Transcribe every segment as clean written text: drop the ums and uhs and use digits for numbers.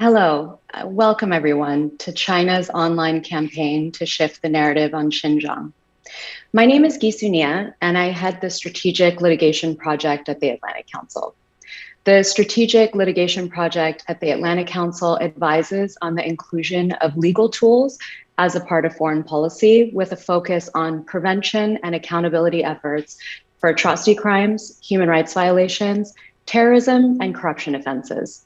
Hello, welcome everyone to China's online campaign to shift the narrative on Xinjiang. My name is Gisu Nia, and I head the Strategic Litigation Project at the Atlantic Council. The Strategic Litigation Project at the Atlantic Council advises on the inclusion of legal tools as a part of foreign policy with a focus on prevention and accountability efforts for atrocity crimes, human rights violations, terrorism, and corruption offenses.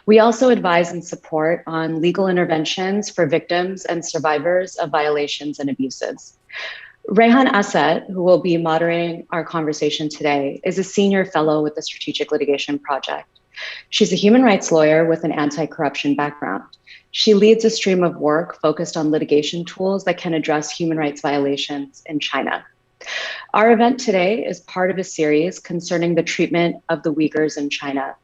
We also advise and support on legal interventions for victims and survivors of violations and abuses. Rayhan Asat, who will be moderating our conversation today, is a senior fellow with the Strategic Litigation Project. She's a human rights lawyer with an anti-corruption background. She leads a stream of work focused on litigation tools that can address human rights violations in China. Our event today is part of a series concerning the treatment of the Uyghurs in China.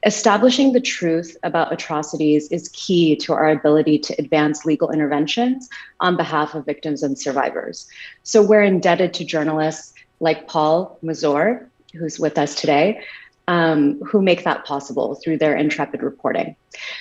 Establishing the truth about atrocities is key to our ability to advance legal interventions on behalf of victims and survivors. So we're indebted to journalists like Paul Mozur, who's with us today, who make that possible through their intrepid reporting.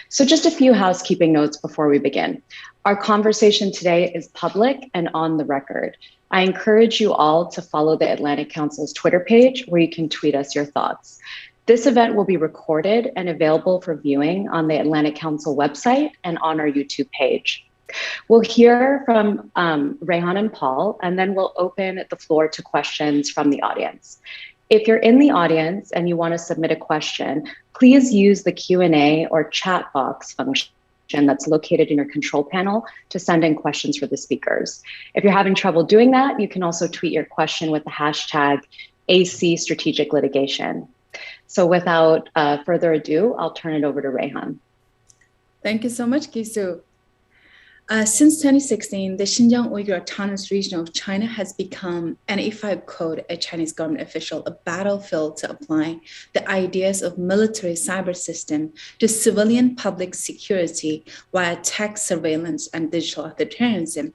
So just a few housekeeping notes before we begin. Our conversation today is public and on the record. I encourage you all to follow the Atlantic Council's Twitter page where you can tweet us your thoughts. This event will be recorded and available for viewing on the Atlantic Council website and on our YouTube page. We'll hear from Rayhan and Paul, and then we'll open the floor to questions from the audience. If you're in the audience and you want to submit a question, please use the Q&A or chat box function that's located in your control panel to send in questions for the speakers. If you're having trouble doing that, you can also tweet your question with the hashtag AC Strategic Litigation. So without further ado, I'll turn it over to Rayhan. Thank you so much, Gisu. Since 2016, the Xinjiang Uyghur Autonomous Region of China has become, and if I quote a Chinese government official, a battlefield to apply the ideas of military cyber system to civilian public security via tech surveillance and digital authoritarianism.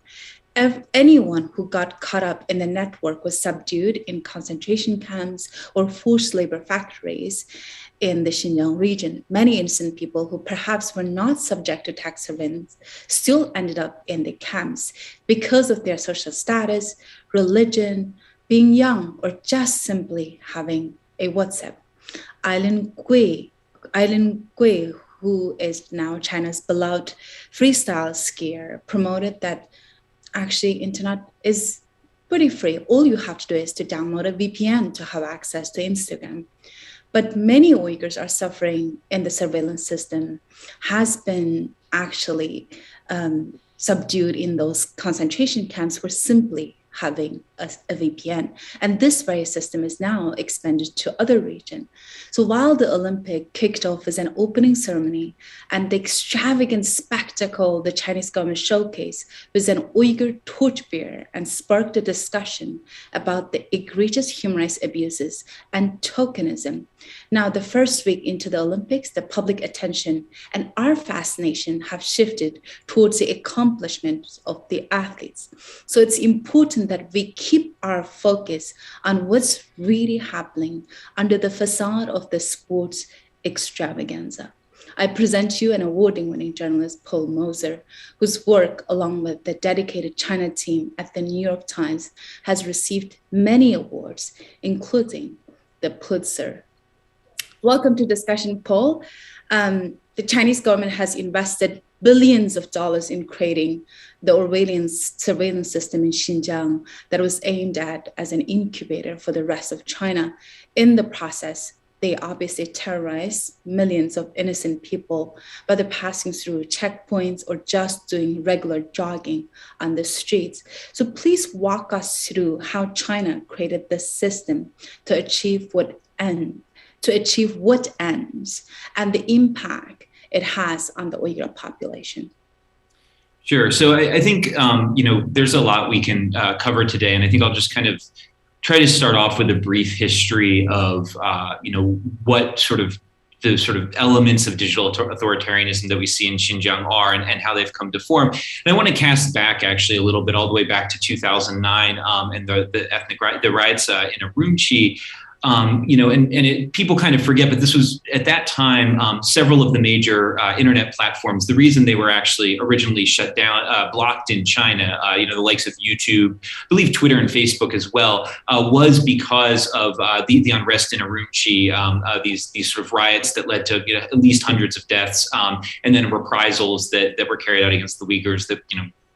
Anyone who got caught up in the network was subdued in concentration camps or forced labor factories in the Xinjiang region. Many innocent people who perhaps were not subject to tax surveillance still ended up in the camps because of their social status, religion, being young, or just simply having a WhatsApp. Island Gui, who is now China's beloved freestyle skier, promoted that actually internet is pretty free. All you have to do is to download a VPN to have access to Instagram. But many Uyghurs are suffering in the surveillance system, has been actually subdued in those concentration camps for simply having a VPN. And this very system is now expanded to other regions. So while the Olympic kicked off as an opening ceremony and the extravagant spectacle the Chinese government showcased was an Uyghur torchbearer and sparked a discussion about the egregious human rights abuses and tokenism. Now, the first week into the Olympics, the public attention and our fascination have shifted towards the accomplishments of the athletes. So it's important that we keep our focus on what's really happening under the facade of the sports extravaganza. I present you an award-winning journalist, Paul Mozur, whose work, along with the dedicated China team at the New York Times, has received many awards, including the Pulitzer. Welcome to discussion, Paul. The Chinese government has invested billions of dollars in creating the Orwellian surveillance system in Xinjiang that was aimed at as an incubator for the rest of China. In the process, they obviously terrorize millions of innocent people, whether passing through checkpoints or just doing regular jogging on the streets. So please walk us through how China created this system to achieve what ends, and the impact it has on the Uyghur population. Sure. So I think, there's a lot we can cover today. And I think I'll just kind of try to start off with a brief history of, what the sort of elements of digital authoritarianism that we see in Xinjiang are and how they've come to form. And I want to cast back actually a little bit all the way back to 2009 and the riots in Urumqi. People kind of forget, but this was at that time, several of the major internet platforms. The reason they were actually originally shut down, blocked in China, the likes of YouTube, I believe Twitter and Facebook as well, was because of the unrest in Urumqi, these sort of riots that led to at least hundreds of deaths, and then reprisals that were carried out against the Uyghurs that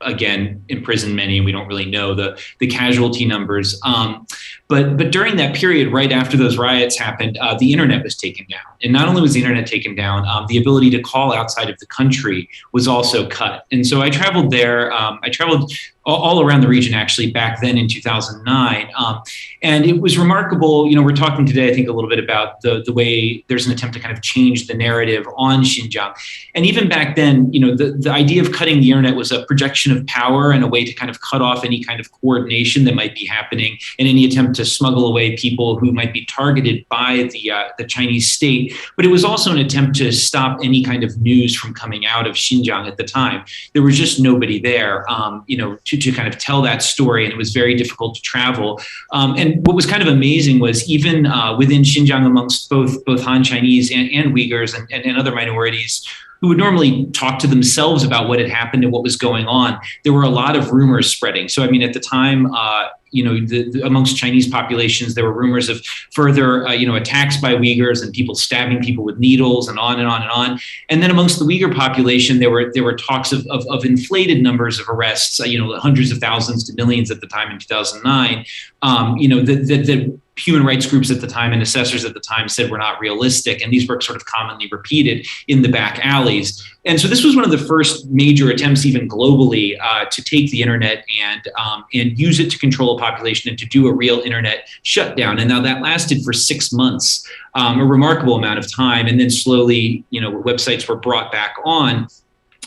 again imprisoned many, and we don't really know the casualty numbers. But during that period, right after those riots happened, the internet was taken down. And not only was the internet taken down, the ability to call outside of the country was also cut. And so I traveled there. I traveled all around the region, actually, back then in 2009. And it was remarkable. We're talking today, I think, a little bit about the way there's an attempt to kind of change the narrative on Xinjiang. And even back then, the idea of cutting the internet was a projection of power and a way to kind of cut off any kind of coordination that might be happening in any attempt to smuggle away people who might be targeted by the Chinese state. But it was also an attempt to stop any kind of news from coming out of Xinjiang at the time. There was just nobody there, to kind of tell that story, and it was very difficult to travel. And what was kind of amazing was even within Xinjiang, amongst both Han Chinese and Uyghurs and other minorities who would normally talk to themselves about what had happened and what was going on, there were a lot of rumors spreading. So, I mean, at the time, amongst Chinese populations, there were rumors of further, attacks by Uyghurs and people stabbing people with needles and on and on and on. And then amongst the Uyghur population, there were talks of inflated numbers of arrests, hundreds of thousands to millions at the time in 2009. The human rights groups at the time and assessors at the time said were not realistic. And these were sort of commonly repeated in the back alleys. And so this was one of the first major attempts, even globally, to take the internet and use it to control a population and to do a real internet shutdown. And now that lasted for 6 months, a remarkable amount of time. And then slowly, websites were brought back on.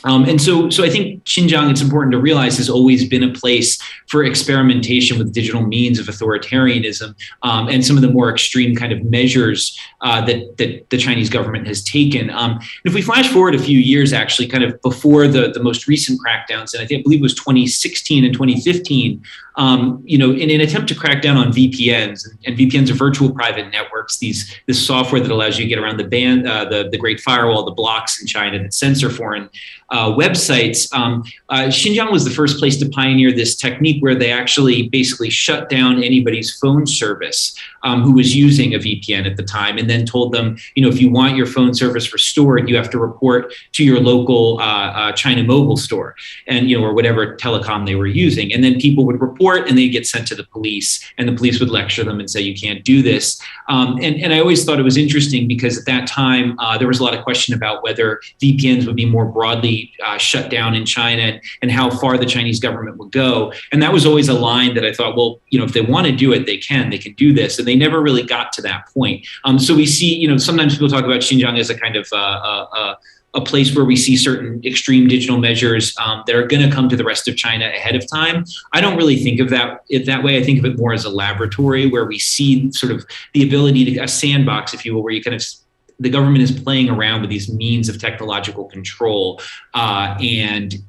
And so I think Xinjiang, it's important to realize, has always been a place for experimentation with digital means of authoritarianism and some of the more extreme kind of measures that the Chinese government has taken. And if we flash forward a few years, actually, kind of before the most recent crackdowns, and I believe it was 2016 and 2015, in an attempt to crack down on VPNs, and VPNs are virtual private networks, this software that allows you to get around the Great Firewall, the blocks in China that censor foreign websites. Xinjiang was the first place to pioneer this technique where they actually basically shut down anybody's phone service who was using a VPN at the time, and then told them, if you want your phone service restored, you have to report to your local China Mobile store, and or whatever telecom they were using. And then people would report, and they'd get sent to the police, and the police would lecture them and say, you can't do this. And I always thought it was interesting because at that time there was a lot of question about whether VPNs would be more broadly shut down in China and how far the Chinese government would go. And that was always a line that I thought, well, if they want to do it, they can do this. And they never really got to that point. So we see, sometimes people talk about Xinjiang as a kind of a place where we see certain extreme digital measures that are going to come to the rest of China ahead of time. I don't really think of it that way. I think of it more as a laboratory where we see sort of the ability to, a sandbox, if you will, where you kind of, the government is playing around with these means of technological control and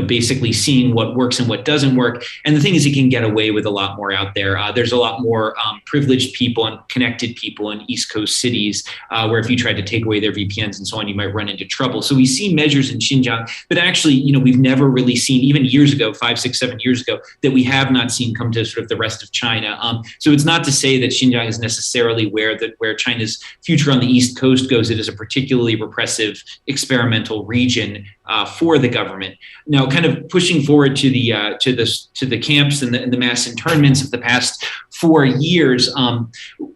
basically seeing what works and what doesn't work. And the thing is, it can get away with a lot more out there. There's a lot more privileged people and connected people in East Coast cities where if you tried to take away their VPNs and so on, you might run into trouble. So we see measures in Xinjiang that actually, we've never really seen, even years ago, 5, 6, 7 years ago, that we have not seen come to sort of the rest of China. So it's not to say that Xinjiang is necessarily where China's future on the East Coast goes. It is a particularly repressive experimental region for the government. Now, kind of pushing forward to the camps and the mass internments of the past 4 years,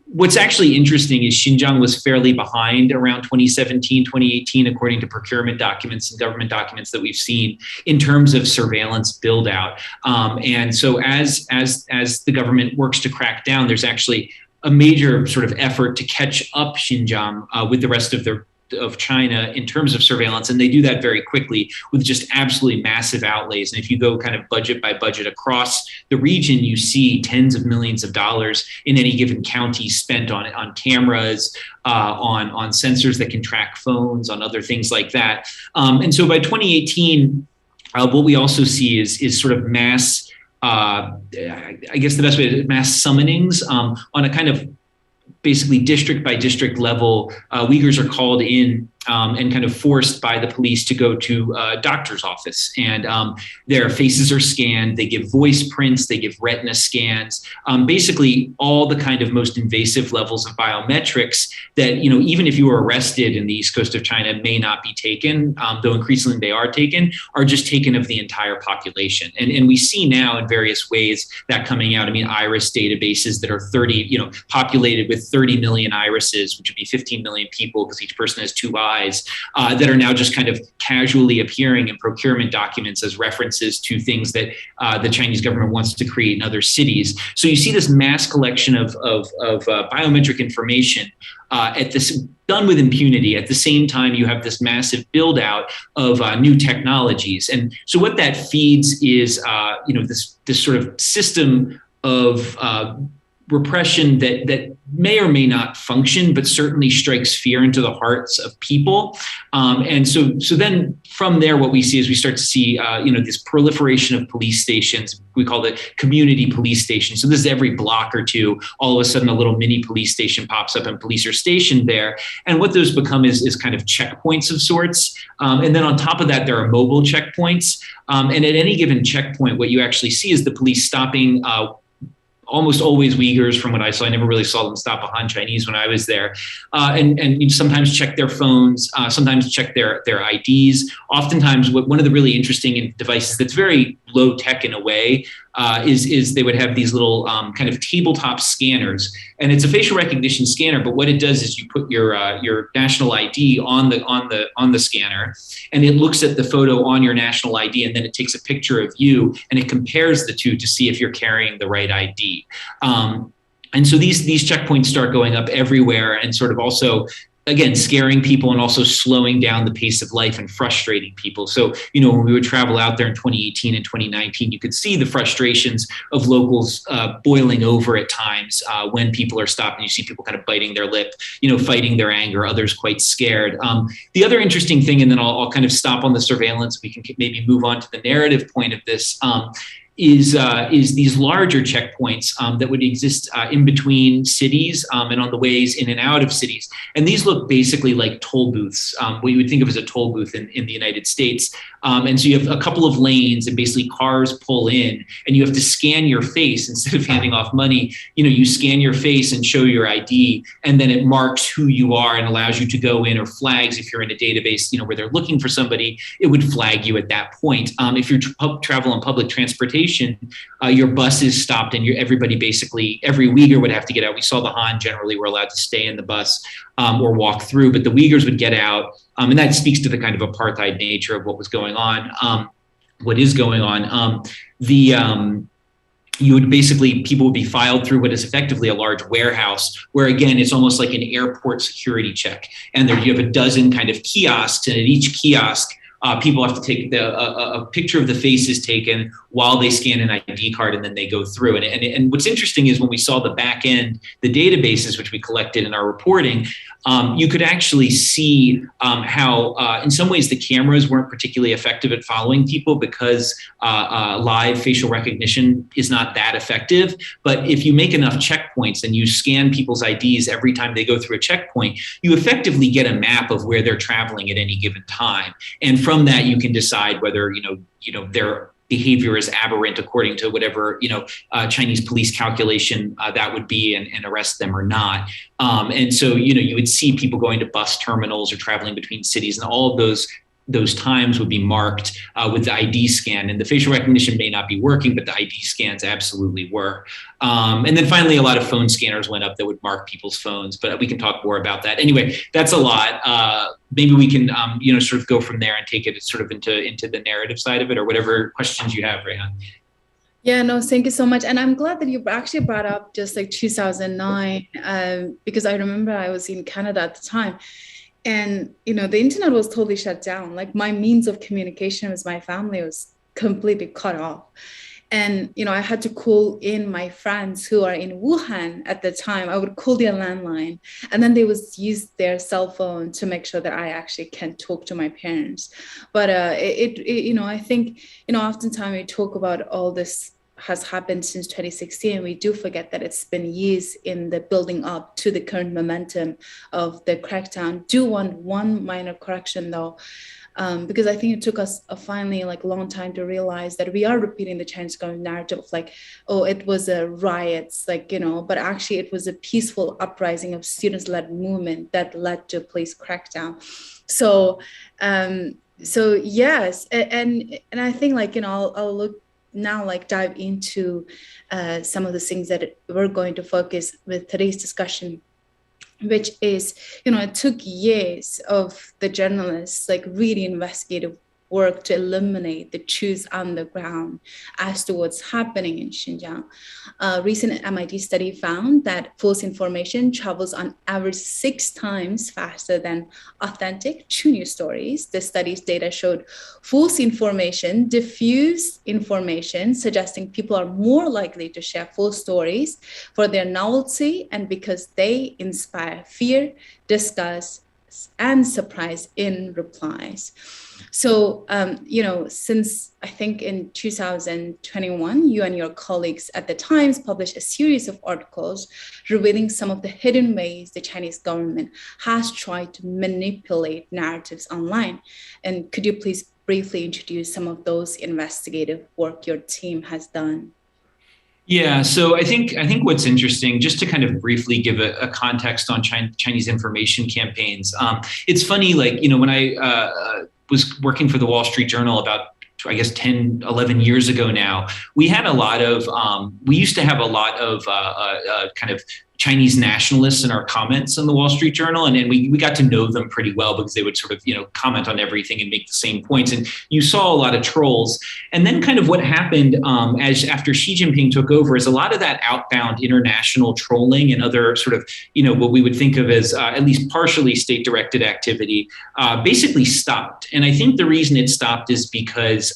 what's actually interesting is Xinjiang was fairly behind around 2017, 2018, according to procurement documents and government documents that we've seen in terms of surveillance build out. And so as the government works to crack down, there's actually a major sort of effort to catch up Xinjiang with the rest of China in terms of surveillance. And they do that very quickly with just absolutely massive outlays. And if you go kind of budget by budget across the region, you see tens of millions of dollars in any given county spent on cameras, on sensors that can track phones, on other things like that. And so by 2018, what we also see is sort of mass, I guess the best way to mass summonings on a kind of basically district by district level, Uyghurs are called in and kind of forced by the police to go to a doctor's office. And their faces are scanned. They give voice prints. They give retina scans. Basically, all the kind of most invasive levels of biometrics that, even if you were arrested in the east coast of China, may not be taken, though increasingly they are taken, are just taken of the entire population. And we see now in various ways that coming out. I mean, iris databases that are populated with 30 million irises, which would be 15 million people because each person has 2 eyes. That are now just kind of casually appearing in procurement documents as references to things that the Chinese government wants to create in other cities. So you see this mass collection of biometric information done with impunity. At the same time, you have this massive build out of new technologies. And so what that feeds is this sort of system of repression that may or may not function, but certainly strikes fear into the hearts of people. And so then from there, what we see is we start to see, this proliferation of police stations. We call it community police stations. So this is every block or two, all of a sudden a little mini police station pops up and police are stationed there. And what those become is kind of checkpoints of sorts. And then on top of that, there are mobile checkpoints. And at any given checkpoint, what you actually see is the police stopping almost always Uyghurs from what I saw. I never really saw them stop a Han Chinese when I was there. And sometimes check their phones, sometimes check their IDs. Oftentimes, one of the really interesting devices that's very low tech in a way is they would have these little kind of tabletop scanners. And it's a facial recognition scanner, but what it does is you put your national ID on the scanner, and it looks at the photo on your national ID, and then it takes a picture of you, and it compares the two to see if you're carrying the right ID. And so these checkpoints start going up everywhere, and sort of also, again, scaring people and also slowing down the pace of life and frustrating people. So, when we would travel out there in 2018 and 2019, you could see the frustrations of locals boiling over at times when people are stopped, and you see people kind of biting their lip, fighting their anger, others quite scared. The other interesting thing, and then I'll kind of stop on the surveillance, we can maybe move on to the narrative point of this, is these larger checkpoints that would exist in between cities and on the ways in and out of cities. And these look basically like toll booths, what you would think of as a toll booth in the United States. And so you have a couple of lanes and basically cars pull in, and you have to scan your face instead of handing off money. You scan your face and show your ID, and then it marks who you are and allows you to go in, or flags if you're in a database, where they're looking for somebody, it would flag you at that point. If you travel on public transportation, your bus is stopped, and everybody basically, every Uyghur would have to get out. We saw the Han generally were allowed to stay in the bus or walk through, but the Uyghurs would get out. And that speaks to the kind of apartheid nature of what was going on, what is going on. You would basically, people would be filed through what is effectively a large warehouse, where again, it's almost like an airport security check. And there you have a dozen kind of kiosks, and at each kiosk, people have to take a picture of the faces taken while they scan an ID card, and then they go through. And what's interesting is when we saw the back end, the databases, which we collected in our reporting, you could actually see how in some ways the cameras weren't particularly effective at following people because live facial recognition is not that effective. But if you make enough checkpoints and you scan people's IDs every time they go through a checkpoint, you effectively get a map of where they're traveling at any given time. And from that, you can decide whether, their behavior is aberrant according to whatever, Chinese police calculation that would be, and arrest them or not. And so, you would see people going to bus terminals or traveling between cities, and all of those times would be marked with the ID scan. And the facial recognition may not be working, but the ID scans absolutely were. And then finally, a lot of phone scanners went up that would mark people's phones, but we can talk more about that. Anyway, that's a lot. Maybe we can, sort of go from there and take it sort of into the narrative side of it, or whatever questions you have, Rayhan. Yeah, no, thank you so much. And I'm glad that you actually brought up just like 2009, because I remember I was in Canada at the time. And, the internet was totally shut down. Like, my means of communication with my family was completely cut off. And, I had to call in my friends who are in Wuhan at the time. I would call their landline, and then they would use their cell phone to make sure that I actually can talk to my parents. But I think, oftentimes we talk about all this has happened since 2016, we do forget that it's been years in the building up to the current momentum of the crackdown. Do want one minor correction though, because I think it took us a finally like long time to realize that we are repeating the Chinese government narrative of like, oh, it was a riots, like, you know, but actually it was a peaceful uprising of students-led movement that led to a police crackdown. So, so yes, and I think like, you know, I'll look now like dive into some of the things that we're going to focus with today's discussion, which is, you know, it took years of the journalists like really investigative work to eliminate the truth on the ground as to what's happening in Xinjiang. A recent MIT study found that false information travels on average 6 times faster than authentic true news stories. The study's data showed false information, diffuse information, suggesting people are more likely to share false stories for their novelty and because they inspire fear, disgust, and surprise in replies. So, you know, since I think in 2021, you and your colleagues at the Times published a series of articles revealing some of the hidden ways the Chinese government has tried to manipulate narratives online. And could you please briefly introduce some of those investigative work your team has done? Yeah, so I think what's interesting, just to kind of briefly give a context on Chinese information campaigns. It's funny, like, you know, when I was working for the Wall Street Journal about, I guess, 10, 11 years ago now, we had a lot of, we used to have a lot of kind of Chinese nationalists in our comments in the Wall Street Journal. And then we got to know them pretty well because they would sort of, you know, comment on everything and make the same points. And you saw a lot of trolls. And then kind of what happened as after Xi Jinping took over is a lot of that outbound international trolling and other sort of, you know, what we would think of as at least partially state-directed activity basically stopped. And I think the reason it stopped is because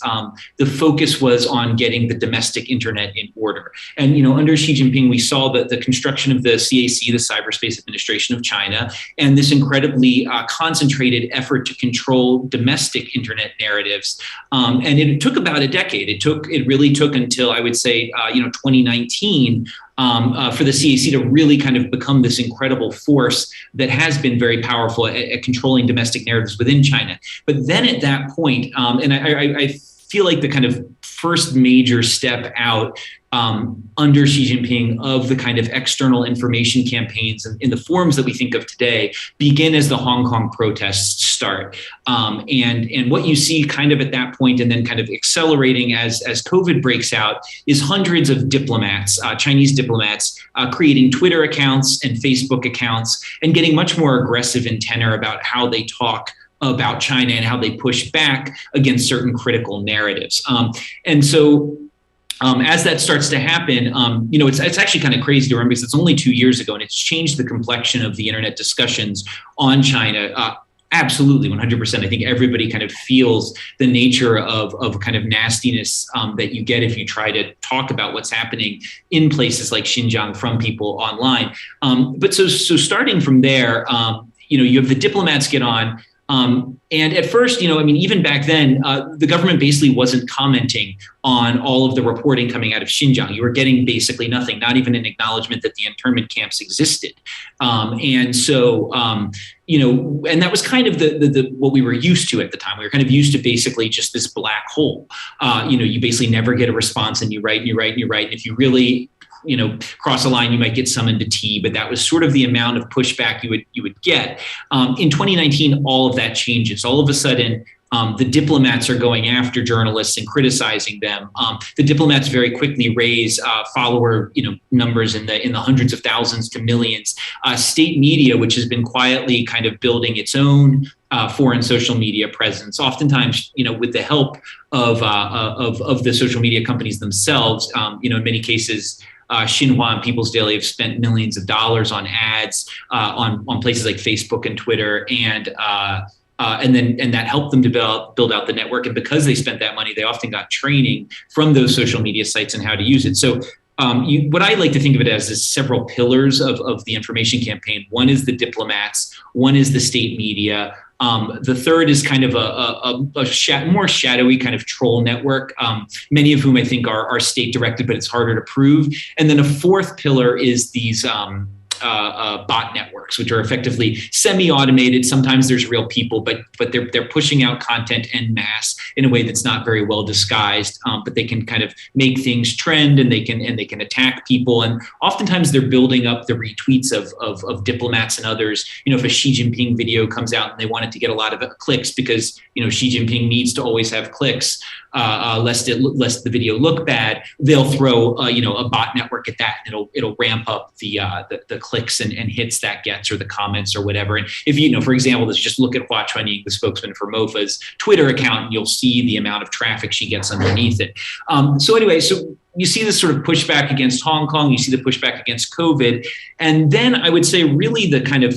the focus was on getting the domestic internet in order. And, you know, under Xi Jinping, we saw that the construction of the CAC, the Cyberspace Administration of China, and this incredibly concentrated effort to control domestic internet narratives. And it took about a decade. It really took until I would say, 2019 for the CAC to really kind of become this incredible force that has been very powerful at controlling domestic narratives within China. But then at that point, and I feel like the kind of first major step out under Xi Jinping of the kind of external information campaigns in the forms that we think of today begin as the Hong Kong protests start. And what you see kind of at that point and then kind of accelerating as COVID breaks out is hundreds of diplomats, Chinese diplomats, creating Twitter accounts and Facebook accounts and getting much more aggressive in tenor about how they talk about China and how they push back against certain critical narratives. And so as that starts to happen, it's actually kind of crazy to remember because it's only 2 years ago and it's changed the complexion of the internet discussions on China. Absolutely, 100%. I think everybody kind of feels the nature of kind of nastiness that you get if you try to talk about what's happening in places like Xinjiang from people online. But so starting from there, you have the diplomats get on. And at first, even back then, the government basically wasn't commenting on all of the reporting coming out of Xinjiang. You were getting basically nothing, not even an acknowledgement that the internment camps existed. And that was kind of the what we were used to at the time. We were kind of used to basically just this black hole. You basically never get a response and you write and you write and you write. And if you really cross a line, you might get summoned to tea, but that was sort of the amount of pushback you would get. In 2019, all of that changes. All of a sudden, the diplomats are going after journalists and criticizing them. The diplomats very quickly raise follower numbers in the hundreds of thousands to millions. State media, which has been quietly kind of building its own foreign social media presence, oftentimes with the help of the social media companies themselves. In many cases, Xinhua and People's Daily have spent millions of dollars on ads on places like Facebook and Twitter, and that helped them to build out the network. And because they spent that money, they often got training from those social media sites and how to use it. So what I like to think of it as is several pillars of the information campaign. One is the diplomats, one is the state media, The third is kind of more shadowy kind of troll network, many of whom I think are state directed, but it's harder to prove. And then a fourth pillar is these bot networks, which are effectively semi-automated. Sometimes there's real people, but they're pushing out content en masse in a way that's not very well disguised. But they can kind of make things trend, and they can attack people. And oftentimes they're building up the retweets of diplomats and others. If a Xi Jinping video comes out and they want it to get a lot of clicks because Xi Jinping needs to always have clicks, lest the video look bad, they'll throw a bot network at that, and it'll ramp up the clicks and hits that gets, or the comments or whatever. And if for example, let's just look at Hua Chunying, the spokesman for MOFA's Twitter account, and you'll see the amount of traffic she gets underneath it. So you see this sort of pushback against Hong Kong, you see the pushback against COVID, and then I would say really the kind of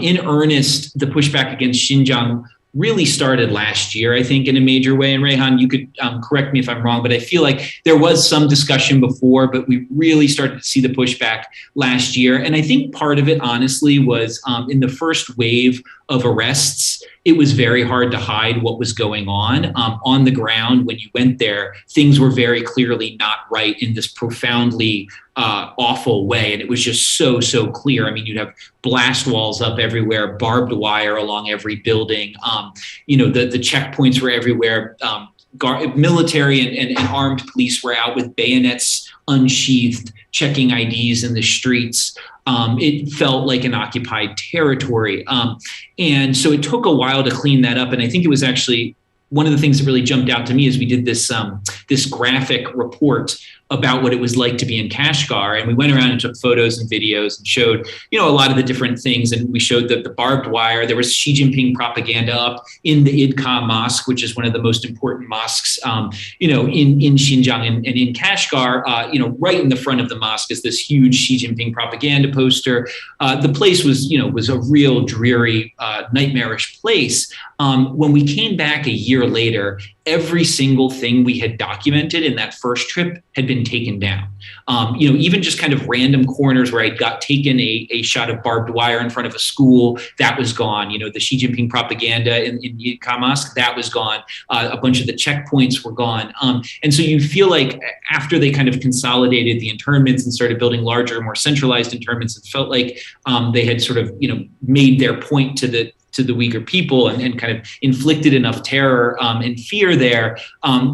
in earnest, the pushback against Xinjiang really started last year, I think, in a major way. And Rayhan, you could correct me if I'm wrong, but I feel like there was some discussion before, but we really started to see the pushback last year. And I think part of it, honestly, was in the first wave of arrests, it was very hard to hide what was going on the ground. When you went there, things were very clearly not right in this profoundly awful way. And it was just so clear. I mean, you'd have blast walls up everywhere, barbed wire along every building. The checkpoints were everywhere. Military and armed police were out with bayonets unsheathed, checking IDs in the streets. It felt like an occupied territory. And so it took a while to clean that up. And I think it was actually one of the things that really jumped out to me is we did this graphic report about what it was like to be in Kashgar. And we went around and took photos and videos and showed, a lot of the different things. And we showed the barbed wire. There was Xi Jinping propaganda up in the Idka Mosque, which is one of the most important mosques, in Xinjiang and in Kashgar. Right in the front of the mosque is this huge Xi Jinping propaganda poster. The place was a real dreary, nightmarish place. When we came back a year later, every single thing we had documented in that first trip had been taken down. Even just kind of random corners where I got taken a shot of barbed wire in front of a school, that was gone. The Xi Jinping propaganda in Idka Mosque, that was gone. A bunch of the checkpoints were gone. And so you feel like after they kind of consolidated the internments and started building larger, more centralized internments, it felt like they had sort of, made their point to the Uyghur people and kind of inflicted enough terror and fear there,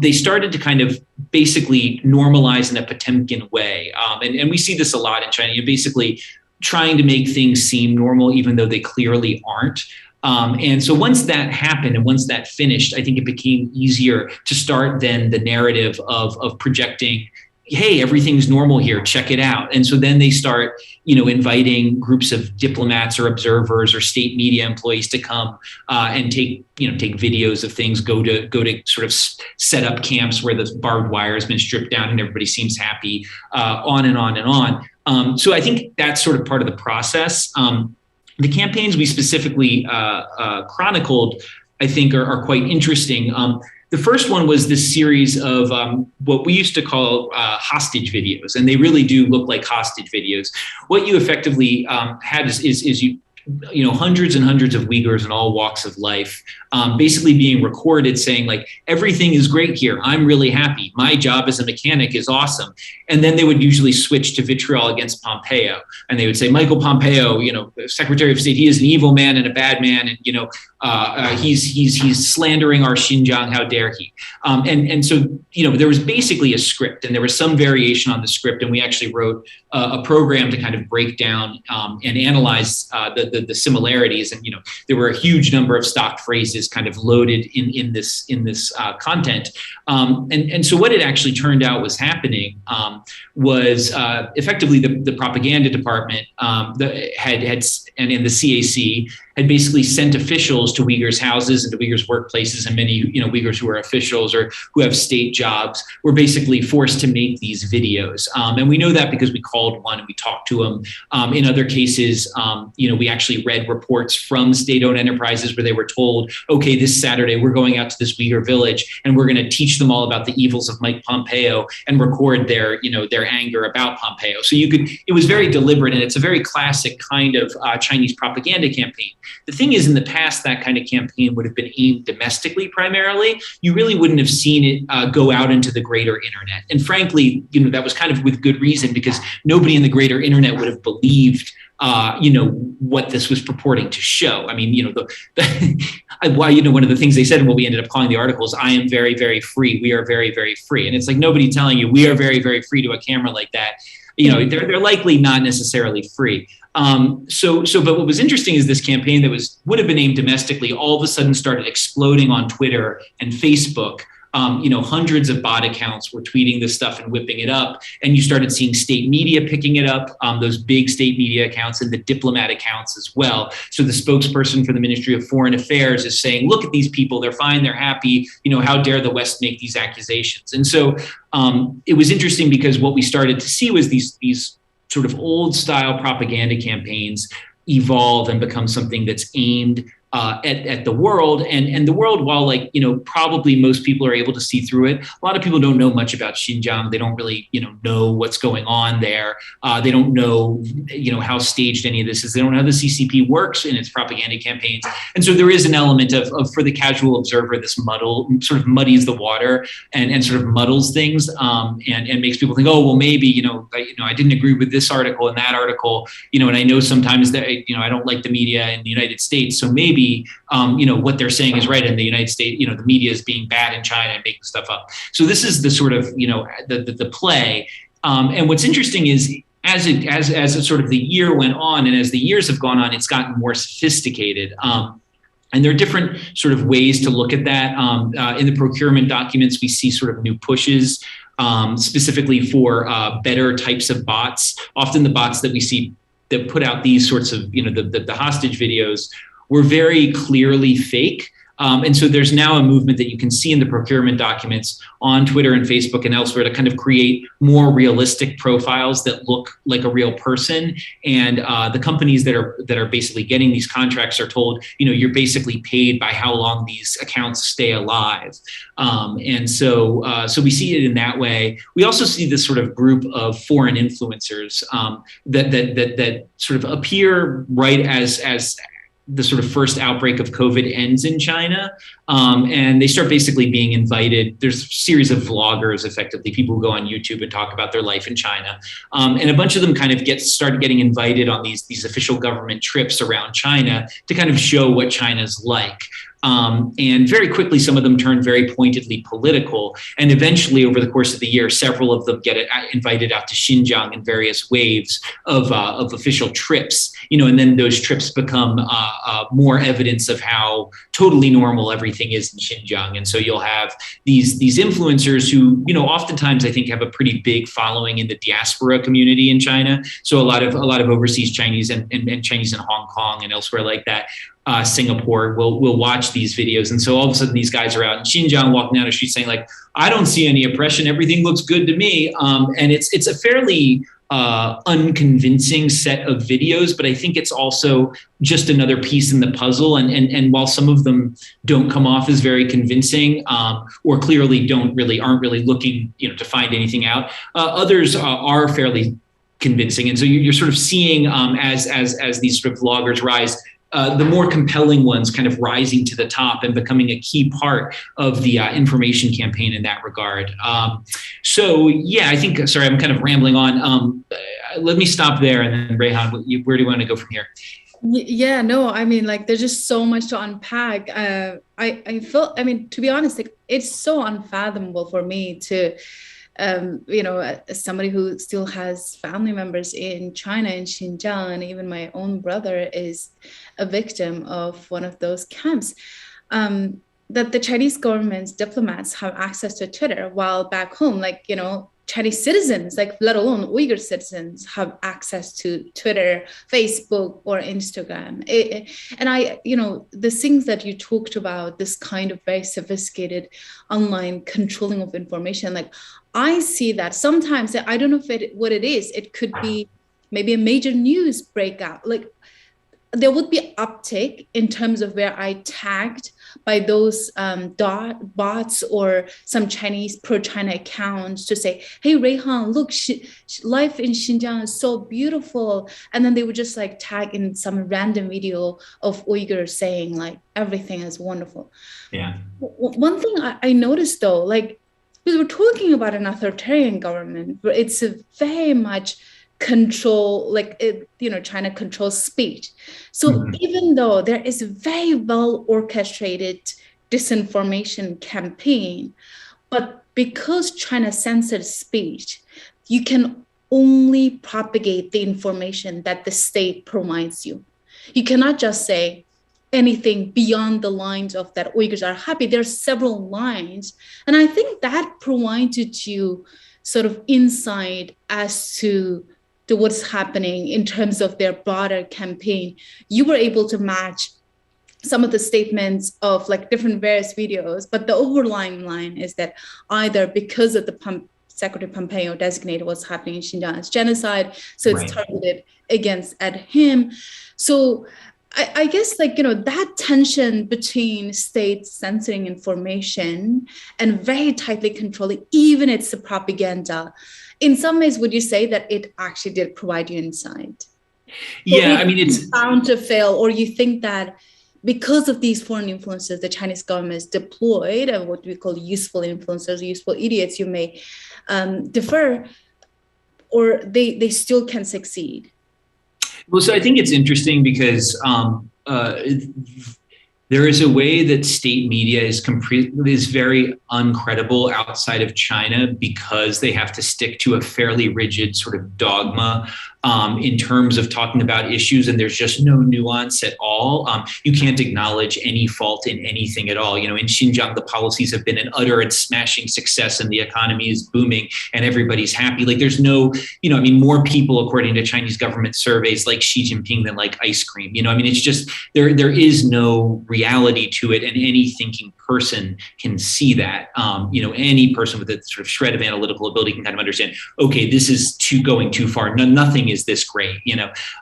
they started to kind of basically normalize in a Potemkin way. And we see this a lot in China. You're basically trying to make things seem normal, even though they clearly aren't. And so once that happened and once that finished, I think it became easier to start then the narrative of projecting, hey, everything's normal here, check it out. And so then they start, inviting groups of diplomats or observers or state media employees to come and take videos of things, go to sort of set up camps where the barbed wire has been stripped down and everybody seems happy, on and on and on. So I think that's sort of part of the process. The campaigns we specifically chronicled, I think, are quite interesting. The first one was this series of what we used to call hostage videos, and they really do look like hostage videos. What you effectively had is you hundreds and hundreds of Uyghurs in all walks of life, basically being recorded saying like, everything is great here. I'm really happy. My job as a mechanic is awesome. And then they would usually switch to vitriol against Pompeo. And they would say, Michael Pompeo, Secretary of State, he is an evil man and a bad man. And, he's slandering our Xinjiang. How dare he? And so, there was basically a script and there was some variation on the script. And we actually wrote a program to kind of break down and analyze the similarities. And, there were a huge number of stock phrases kind of loaded in this content. And so what it actually turned out was happening was effectively the propaganda department and in the CAC had basically sent officials to Uyghurs' houses and to Uyghurs' workplaces, and many Uyghurs who are officials or who have state jobs were basically forced to make these videos. And we know that because we called one and we talked to them. In other cases, we actually read reports from state-owned enterprises where they were told, okay, this Saturday we're going out to this Uyghur village and we're going to teach them all about the evils of Mike Pompeo and record their anger about Pompeo. So it was very deliberate, and it's a very classic kind of Chinese propaganda campaign. The thing is, in the past, that kind of campaign would have been aimed domestically primarily. You really wouldn't have seen it go out into the greater internet. And frankly, that was kind of with good reason, because nobody in the greater internet would have believed what this was purporting to show. I mean, one of the things they said and what we ended up calling the article is, "I am very, very free. We are very, very free." And it's like nobody telling you we are very, very free to a camera like that. They're likely not necessarily free. But what was interesting is this campaign that would have been aimed domestically all of a sudden started exploding on Twitter and Facebook. Hundreds of bot accounts were tweeting this stuff and whipping it up. And you started seeing state media picking it up, those big state media accounts, and the diplomat accounts as well. So the spokesperson for the Ministry of Foreign Affairs is saying, look at these people, they're fine, they're happy. How dare the West make these accusations? And so it was interesting, because what we started to see was these sort of old style propaganda campaigns evolve and become something that's aimed at the world, and the world, while probably most people are able to see through it, a lot of people don't know much about Xinjiang. They don't really know what's going on there. They don't know how staged any of this is. They don't know how the CCP works in its propaganda campaigns, and so there is an element of for the casual observer, this sort of muddies the water and sort of muddles things, and makes people think, oh well, maybe I didn't agree with this article and that article, and I know sometimes that I don't like the media in the United States, so maybe what they're saying is right in the United States. The media is being bad in China and making stuff up. So this is the sort of the play. And what's interesting is as sort of the year went on, and as the years have gone on, it's gotten more sophisticated. And there are different sort of ways to look at that. In the procurement documents, we see sort of new pushes, specifically for better types of bots. Often the bots that we see that put out these sorts of the hostage videos were very clearly fake. And so there's now a movement that you can see in the procurement documents on Twitter and Facebook and elsewhere to kind of create more realistic profiles that look like a real person. And the companies that are basically getting these contracts are told, you're basically paid by how long these accounts stay alive. And so we see it in that way. We also see this sort of group of foreign influencers that sort of appear right as the sort of first outbreak of COVID ends in China. And they start basically being invited. There's a series of vloggers, effectively, people who go on YouTube and talk about their life in China. And a bunch of them kind of start getting invited on these official government trips around China to kind of show what China's like. And very quickly, some of them turn very pointedly political. And eventually, over the course of the year, several of them get invited out to Xinjiang in various waves of official trips. And then those trips become more evidence of how totally normal everything is in Xinjiang. And so you'll have these influencers who, oftentimes I think have a pretty big following in the diaspora community in China. So a lot of overseas Chinese and Chinese in Hong Kong and elsewhere like that. Singapore will watch these videos. And so all of a sudden these guys are out in Xinjiang walking down the street saying like, I don't see any oppression. Everything looks good to me. And it's a fairly unconvincing set of videos, but I think it's also just another piece in the puzzle. And while some of them don't come off as very convincing, or clearly aren't really looking, to find anything out, others are fairly convincing. And so you're sort of seeing as these sort of vloggers rise, the more compelling ones kind of rising to the top and becoming a key part of the information campaign in that regard. So yeah, I think, sorry, I'm kind of rambling on. Let me stop there. And then Rayhan, where do you want to go from here? Yeah, no, I mean, like, there's just so much to unpack. I feel, I mean, to be honest, like, it's so unfathomable for me to, as somebody who still has family members in China, in Xinjiang, and even my own brother is a victim of one of those camps, that the Chinese government's diplomats have access to Twitter, while back home, like, Chinese citizens, like, let alone Uyghur citizens, have access to Twitter, Facebook, or Instagram. And the things that you talked about, this kind of very sophisticated online controlling of information, like, I see that sometimes. I don't know what it is. It could be maybe a major news breakout. Like, there would be uptake in terms of where I tagged by those bots or some Chinese pro-China accounts to say, hey, Rayhan, look, life in Xinjiang is so beautiful. And then they would just like tag in some random video of Uyghurs saying like, everything is wonderful. Yeah. One thing I noticed though, like, because we're talking about an authoritarian government, but it's a very much control, like, China controls speech. So even though there is a very well orchestrated disinformation campaign, but because China censored speech, you can only propagate the information that the state provides you. You cannot just say anything beyond the lines of that Uyghurs are happy. There are several lines. And I think that provided you sort of insight as to what's happening in terms of their broader campaign. You were able to match some of the statements of like different various videos, but the overlying line is that either because of the Secretary Pompeo designated what's happening in Xinjiang as genocide, so it's targeted at him. So I guess that tension between states censoring information and very tightly controlling even its propaganda, in some ways, would you say that it actually did provide you insight? Yeah, I mean, it's bound to fail, or you think that because of these foreign influences, the Chinese government is deployed and what we call useful influencers, useful idiots, you may defer, or they still can succeed? Well, so I think it's interesting because there is a way that state media is very uncredible outside of China because they have to stick to a fairly rigid sort of dogma in terms of talking about issues, and there's just no nuance at all. You can't acknowledge any fault in anything at all. In Xinjiang, the policies have been an utter and smashing success, and the economy is booming, and everybody's happy. Like there's no, more people, according to Chinese government surveys, like Xi Jinping than like ice cream. It's just there is no reality to it, and any thinking person can see that. Any person with a sort of shred of analytical ability can kind of understand, okay, this is going too far. Nothing is this great,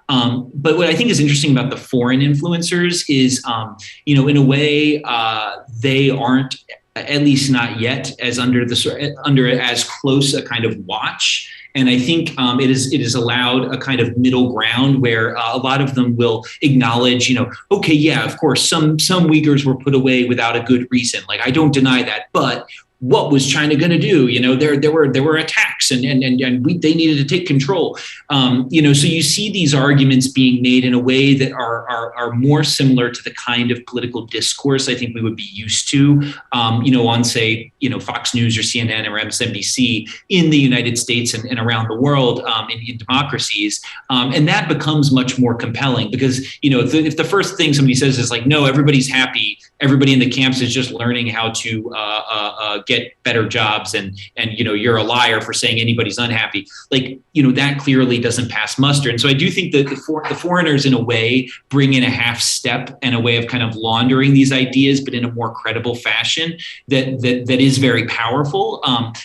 but what I think is interesting about the foreign influencers is, in a way, they aren't, at least not yet, as under as close a kind of watch. And I think it is allowed a kind of middle ground where a lot of them will acknowledge, okay, yeah, of course, some Uyghurs were put away without a good reason. Like, I don't deny that, but what was China going to do? There were attacks, and they needed to take control. So you see these arguments being made in a way that are more similar to the kind of political discourse I think we would be used to, on say, Fox News or CNN or MSNBC in the United States and around the world in democracies, and that becomes much more compelling because if the first thing somebody says is like, no, everybody's happy, everybody in the camps is just learning how to get better jobs, and you're a liar for saying anybody's unhappy. That clearly doesn't pass muster. And so I do think that the foreigners, in a way, bring in a half step and a way of kind of laundering these ideas, but in a more credible fashion that is very powerful.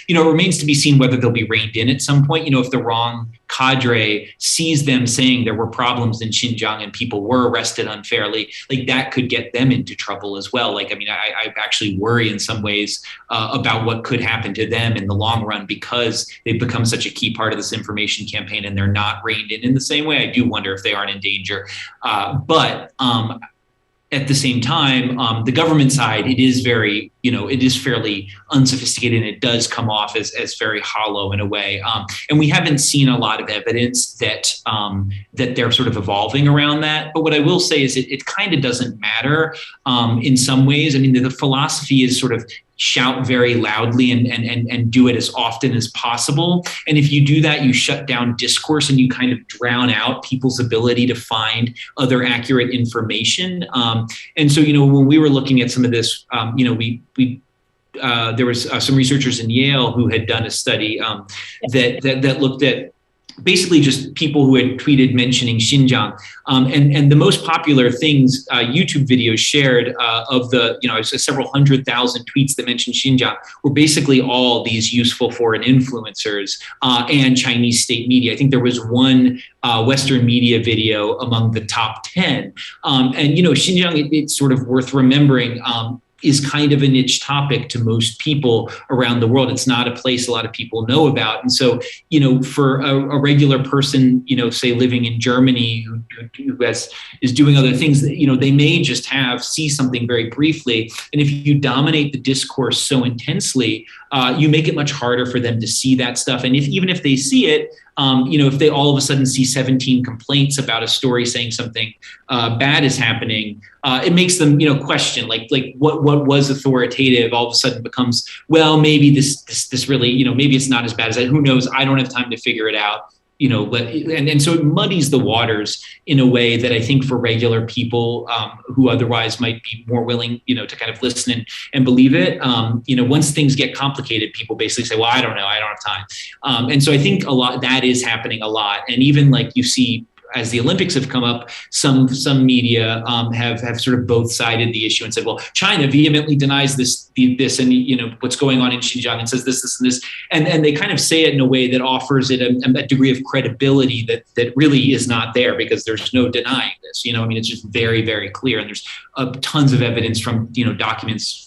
It remains to be seen whether they'll be reined in at some point. If the wrong cadre sees them saying there were problems in Xinjiang and people were arrested unfairly, that could get them into trouble as well. I actually worry in some ways about what could happen to them in the long run because they've become such a key part of this information campaign and they're not reined in the same way. I do wonder if they aren't in danger. But at the same time, the government side, it is very, it is fairly unsophisticated, and it does come off as very hollow in a way. And we haven't seen a lot of evidence that they're sort of evolving around that. But what I will say is it kind of doesn't matter in some ways. I mean, the philosophy is sort of shout very loudly and do it as often as possible. And if you do that, you shut down discourse and you kind of drown out people's ability to find other accurate information. And so, when we were looking at some of this, there was some researchers in Yale who had done a study that looked at basically just people who had tweeted mentioning Xinjiang. And the most popular things, YouTube videos shared of the, several 100,000 tweets that mentioned Xinjiang were basically all these useful foreign influencers and Chinese state media. I think there was one Western media video among the top 10. Xinjiang, it's sort of worth remembering, is kind of a niche topic to most people around the world. It's not a place a lot of people know about. And so, for a regular person, say living in Germany who is doing other things, they may just see something very briefly. And if you dominate the discourse so intensely, you make it much harder for them to see that stuff. And even if they see it, if they all of a sudden see 17 complaints about a story saying something bad is happening, it makes them, question like what was authoritative all of a sudden becomes, well, maybe this really, maybe it's not as bad as that. Who knows? I don't have time to figure it out. And so it muddies the waters in a way that I think for regular people who otherwise might be more willing, to kind of listen and believe it. Once things get complicated, people basically say, well, I don't know, I don't have time. And so I think that is happening a lot. And even like you see, as the Olympics have come up, some media have sort of both sided the issue and said, well, China vehemently denies this and what's going on in Xinjiang and says this and this, and they kind of say it in a way that offers it a degree of credibility that really is not there, because there's no denying this. It's just very, very clear, and there's tons of evidence from documents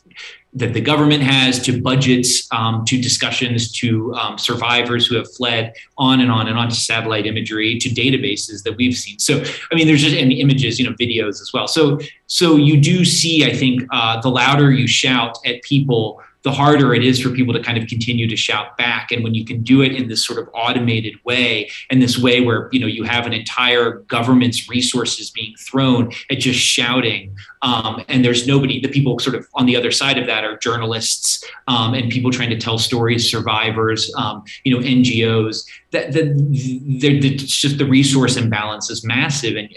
that the government has, to budgets, to discussions, to survivors who have fled, on and on, to satellite imagery, to databases that we've seen. So, there's just, and the images, videos as well. So you do see, I think, the louder you shout at people, the harder it is for people to kind of continue to shout back. And when you can do it in this sort of automated way, and this way where, you have an entire government's resources being thrown at just shouting, and there's nobody, the people sort of on the other side of that are journalists and people trying to tell stories, survivors, NGOs, it's just the resource imbalance is massive, and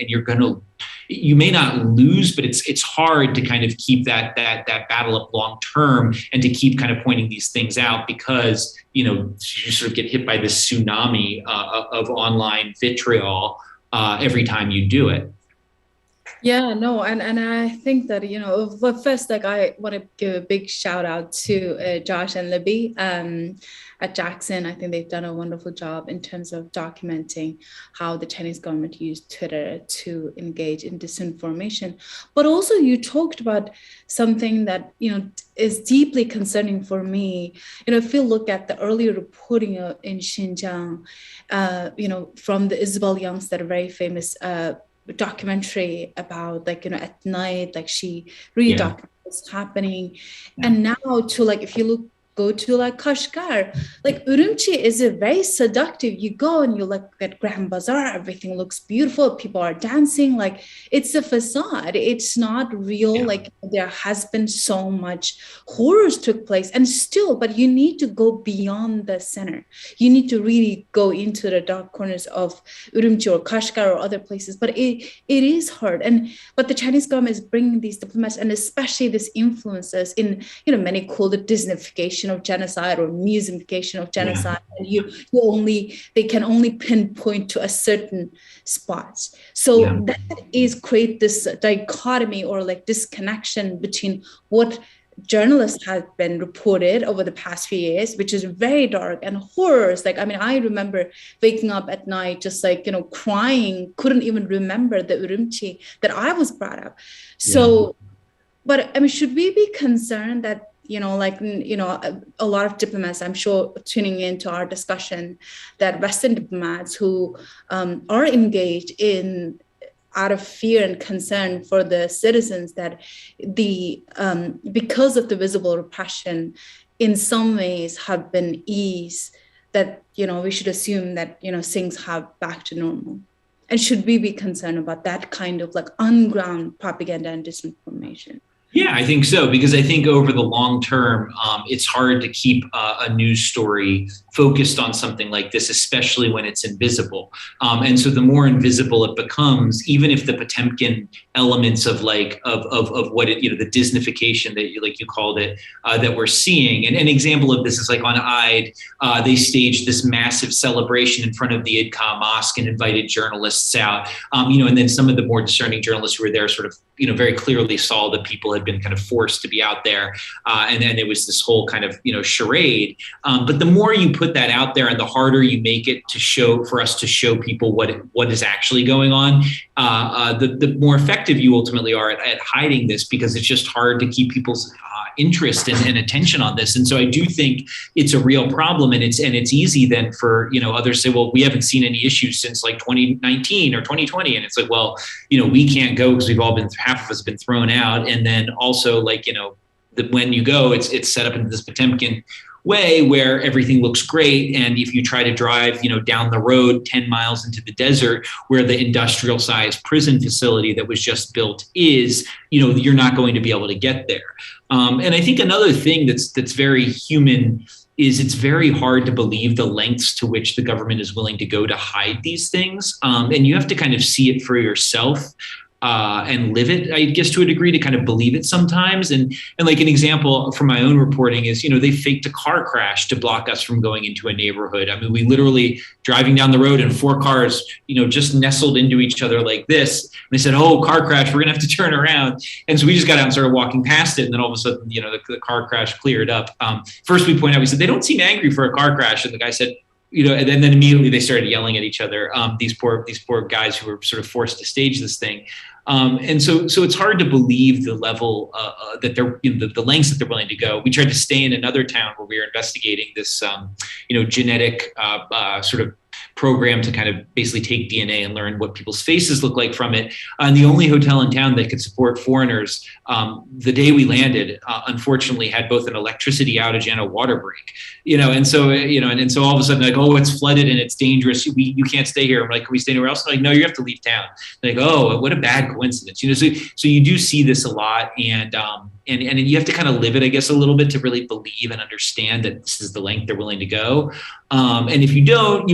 you may not lose, but it's hard to kind of keep that battle up long term, and to keep kind of pointing these things out, because you sort of get hit by this tsunami of online vitriol every time you do it. Yeah, no, and I think that, but first, like, I want to give a big shout out to Josh and Libby at Jackson. I think they've done a wonderful job in terms of documenting how the Chinese government used Twitter to engage in disinformation. But also, you talked about something that, is deeply concerning for me. If you look at the earlier reporting in Xinjiang, from the Isabel Youngstedt, very famous documentary about, like, at night, like, she really documented what's happening. And now to, like, if you go to like Kashgar, like Urumqi is a very seductive. You go and you look at Grand Bazaar, everything looks beautiful. People are dancing, like it's a facade. It's not real. Like there has been so much horrors took place and still, but you need to go beyond the center. You need to really go into the dark corners of Urumqi or Kashgar or other places, but it is hard. But the Chinese government is bringing these diplomats and especially these influences in, many call it Disneyfication of genocide or museumification of genocide, and they can only pinpoint to a certain spot. So that is create this dichotomy or like disconnection between what journalists have been reported over the past few years, which is very dark, and horrors. Like, I remember waking up at night, just like, crying, couldn't even remember the Urumqi that I was brought up. So, but should we be concerned that, a lot of diplomats, I'm sure, tuning into our discussion, that Western diplomats who are engaged in out of fear and concern for the citizens, that because of the visible repression, in some ways have been eased, that, we should assume that, things have back to normal. And should we be concerned about that kind of like on-ground propaganda and disinformation? Yeah, I think so, because I think over the long term, it's hard to keep a news story focused on something like this, especially when it's invisible. And so the more invisible it becomes, even if the Potemkin elements of what it, the Disneyfication that you called it, that we're seeing. And an example of this is like on Eid, they staged this massive celebration in front of the Idka Mosque and invited journalists out. And then some of the more discerning journalists who were there sort of, very clearly saw that people had been kind of forced to be out there. And then it was this whole kind of, charade. But the more you put that out there and the harder you make it for us to show people what is actually going on, the more effective you ultimately are at hiding this, because it's just hard to keep people's interest and attention on this. And so I do think it's a real problem, and it's easy then for others to say, well, we haven't seen any issues since like 2019 or 2020, and it's like, well, we can't go because half of us have been thrown out, and then also when you go, it's set up into this Potemkin way where everything looks great. And if you try to drive, down the road 10 miles into the desert where the industrial sized prison facility that was just built is, you're not going to be able to get there. And I think another thing that's very human is it's very hard to believe the lengths to which the government is willing to go to hide these things. And you have to kind of see it for yourself. And live it, I guess, to a degree, to kind of believe it sometimes. And like an example from my own reporting is, they faked a car crash to block us from going into a neighborhood. I mean, we literally driving down the road and 4 cars, just nestled into each other like this. And they said, oh, car crash, we're going to have to turn around. And so we just got out and started walking past it. And then all of a sudden, the car crash cleared up. First, we point out, we said, they don't seem angry for a car crash. And the guy said, and then immediately they started yelling at each other. These poor guys who were sort of forced to stage this thing. And so it's hard to believe the level that they're, the lengths that they're willing to go. We tried to stay in another town where we were investigating this, genetic sort of program to kind of basically take DNA and learn what people's faces look like from it. And the only hotel in town that could support foreigners, the day we landed, unfortunately had both an electricity outage and a water break. And so all of a sudden, like, oh, it's flooded and it's dangerous. You can't stay here. I'm like, can we stay anywhere else? I'm like, no, you have to leave town. They're like, oh, what a bad coincidence. So you do see this a lot, and you have to kind of live it, I guess, a little bit to really believe and understand that this is the length they're willing to go. And if you don't,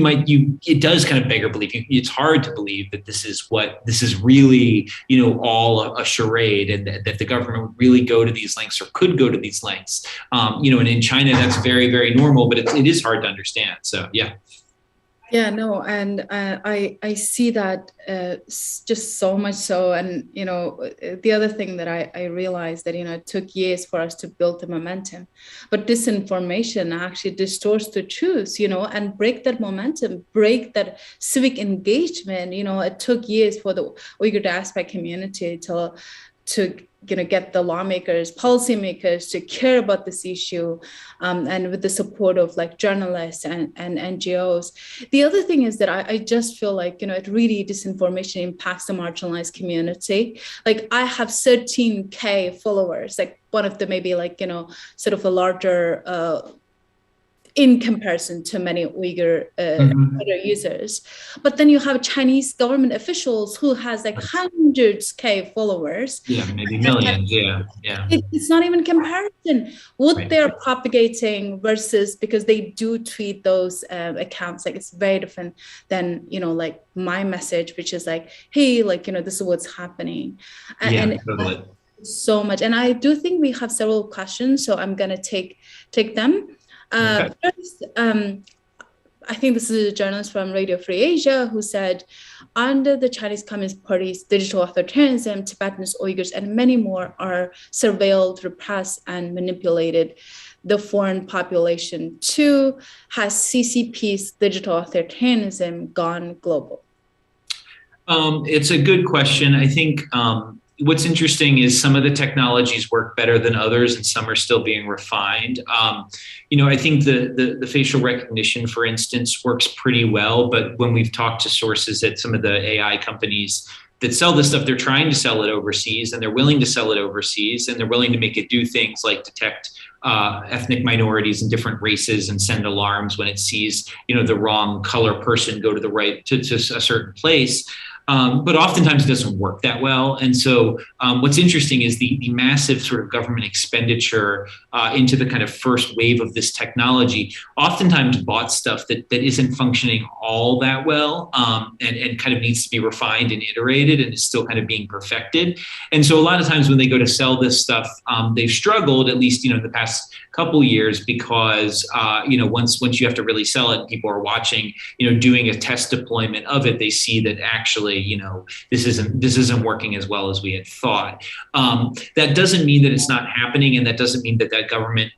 it does kind of beg your belief. It's hard to believe that this is really, all a charade, and that the government would really go to these lengths or could go to these lengths. And in China, that's very, very normal, but it is hard to understand. So, yeah. Yeah, no, and I see that just so much so. And, the other thing that I realized that, it took years for us to build the momentum, but disinformation actually distorts the truth, and break that momentum, break that civic engagement. It took years for the Uyghur diaspora community to get the lawmakers, policymakers to care about this issue, and with the support of journalists and NGOs. The other thing is that I just feel like, it really, disinformation impacts the marginalized community. Like, I have 13K followers, one of the maybe sort of a larger in comparison to many Uyghur other users. But then you have Chinese government officials who has hundreds K followers. Yeah, maybe millions. Yeah. It's not even comparison. What they're propagating versus, because they do tweet those accounts, it's very different than, my message, which is hey, this is what's happening. And totally. So much. And I do think we have several questions, so I'm going to take them. Okay. First, I think this is a journalist from Radio Free Asia who said, under the Chinese Communist Party's digital authoritarianism, Tibetans, Uyghurs, and many more are surveilled, repressed, and manipulated. The foreign population too. Has CCP's digital authoritarianism gone global? It's a good question. I think what's interesting is some of the technologies work better than others, and some are still being refined. I think the facial recognition, for instance, works pretty well. But when we've talked to sources at some of the AI companies that sell this stuff, they're trying to sell it overseas, and they're willing to sell it overseas, and they're willing to make it do things like detect ethnic minorities and different races and send alarms when it sees, the wrong color person go to a certain place. but oftentimes it doesn't work that well. And so what's interesting is the massive sort of government expenditure into the kind of first wave of this technology oftentimes bought stuff that isn't functioning all that well, and kind of needs to be refined and iterated and is still kind of being perfected. And so a lot of times when they go to sell this stuff, they've struggled, at least, in the past couple years, because once you have to really sell it, people are watching, doing a test deployment of it, they see that actually, this isn't working as well as we had thought. That doesn't mean that it's not happening, and that doesn't mean that government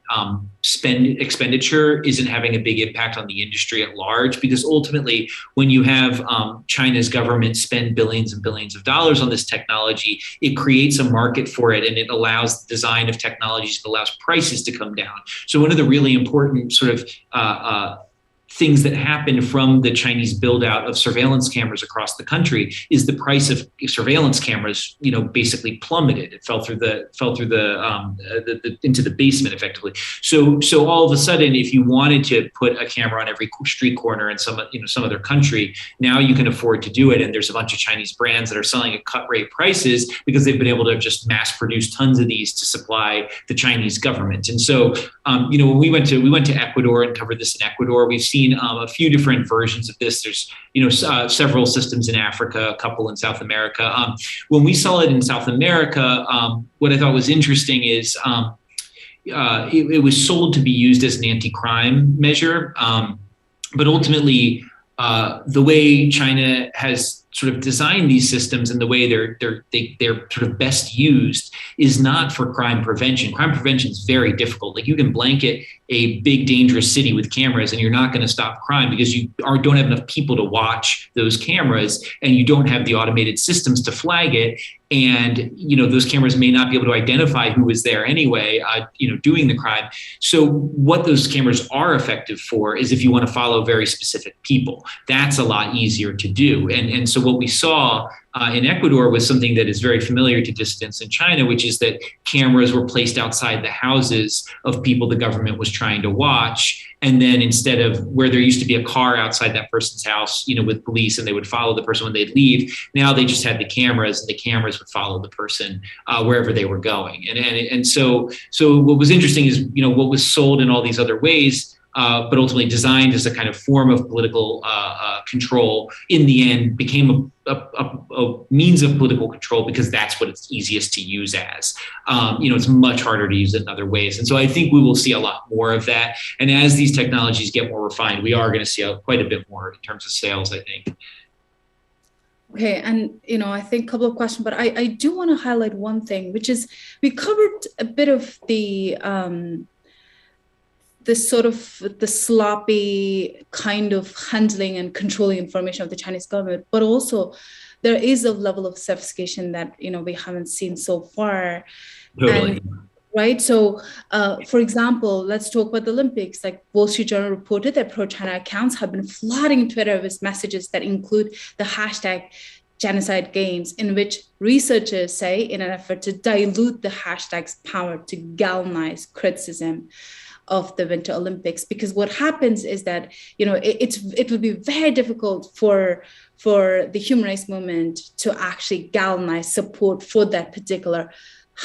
expenditure isn't having a big impact on the industry at large, because ultimately, when you have China's government spend billions and billions of dollars on this technology, it creates a market for it, and it allows the design of technologies, it allows prices to come down. So one of the really important sort of things that happened from the Chinese build out of surveillance cameras across the country is the price of surveillance cameras, basically plummeted. It fell through the into the basement effectively. So all of a sudden, if you wanted to put a camera on every street corner in some other country, now you can afford to do it. And there's a bunch of Chinese brands that are selling at cut rate prices because they've been able to just mass produce tons of these to supply the Chinese government. And so, when we went to Ecuador and covered this in Ecuador, we've seen a few different versions of this. There's several systems in Africa, a couple in South America. When we saw it in South America, what I thought was interesting is it was sold to be used as an anti-crime measure, but ultimately the way China has sort of designed these systems and the way they're sort of best used is not for crime prevention. Crime prevention is very difficult. Like, you can blanket a big dangerous city with cameras and you're not going to stop crime because you don't have enough people to watch those cameras, and you don't have the automated systems to flag it. And, those cameras may not be able to identify who was there anyway, doing the crime. So what those cameras are effective for is if you want to follow very specific people. That's a lot easier to do. And so what we saw in Ecuador was something that is very familiar to dissidents in China, which is that cameras were placed outside the houses of people the government was trying to watch. And then instead of where there used to be a car outside that person's house, with police, and they would follow the person when they'd leave, now they just had the cameras, and the cameras would follow the person wherever they were going. And so what was interesting is, what was sold in all these other ways, but ultimately designed as a kind of form of political control, in the end became a means of political control, because that's what it's easiest to use as. It's much harder to use it in other ways. And so I think we will see a lot more of that. And as these technologies get more refined, we are going to see quite a bit more in terms of sales, I think. Okay, and I think a couple of questions, but I do want to highlight one thing, which is we covered a bit of the sloppy kind of handling and controlling information of the Chinese government, but also there is a level of sophistication that we haven't seen so far. Totally. Right. So, for example, let's talk about the Olympics. Like, Wall Street Journal reported that pro-China accounts have been flooding Twitter with messages that include the hashtag genocide games, in which researchers say, in an effort to dilute the hashtag's power to galvanize criticism of the Winter Olympics. Because what happens is that, it would be very difficult for the human rights movement to actually galvanize support for that particular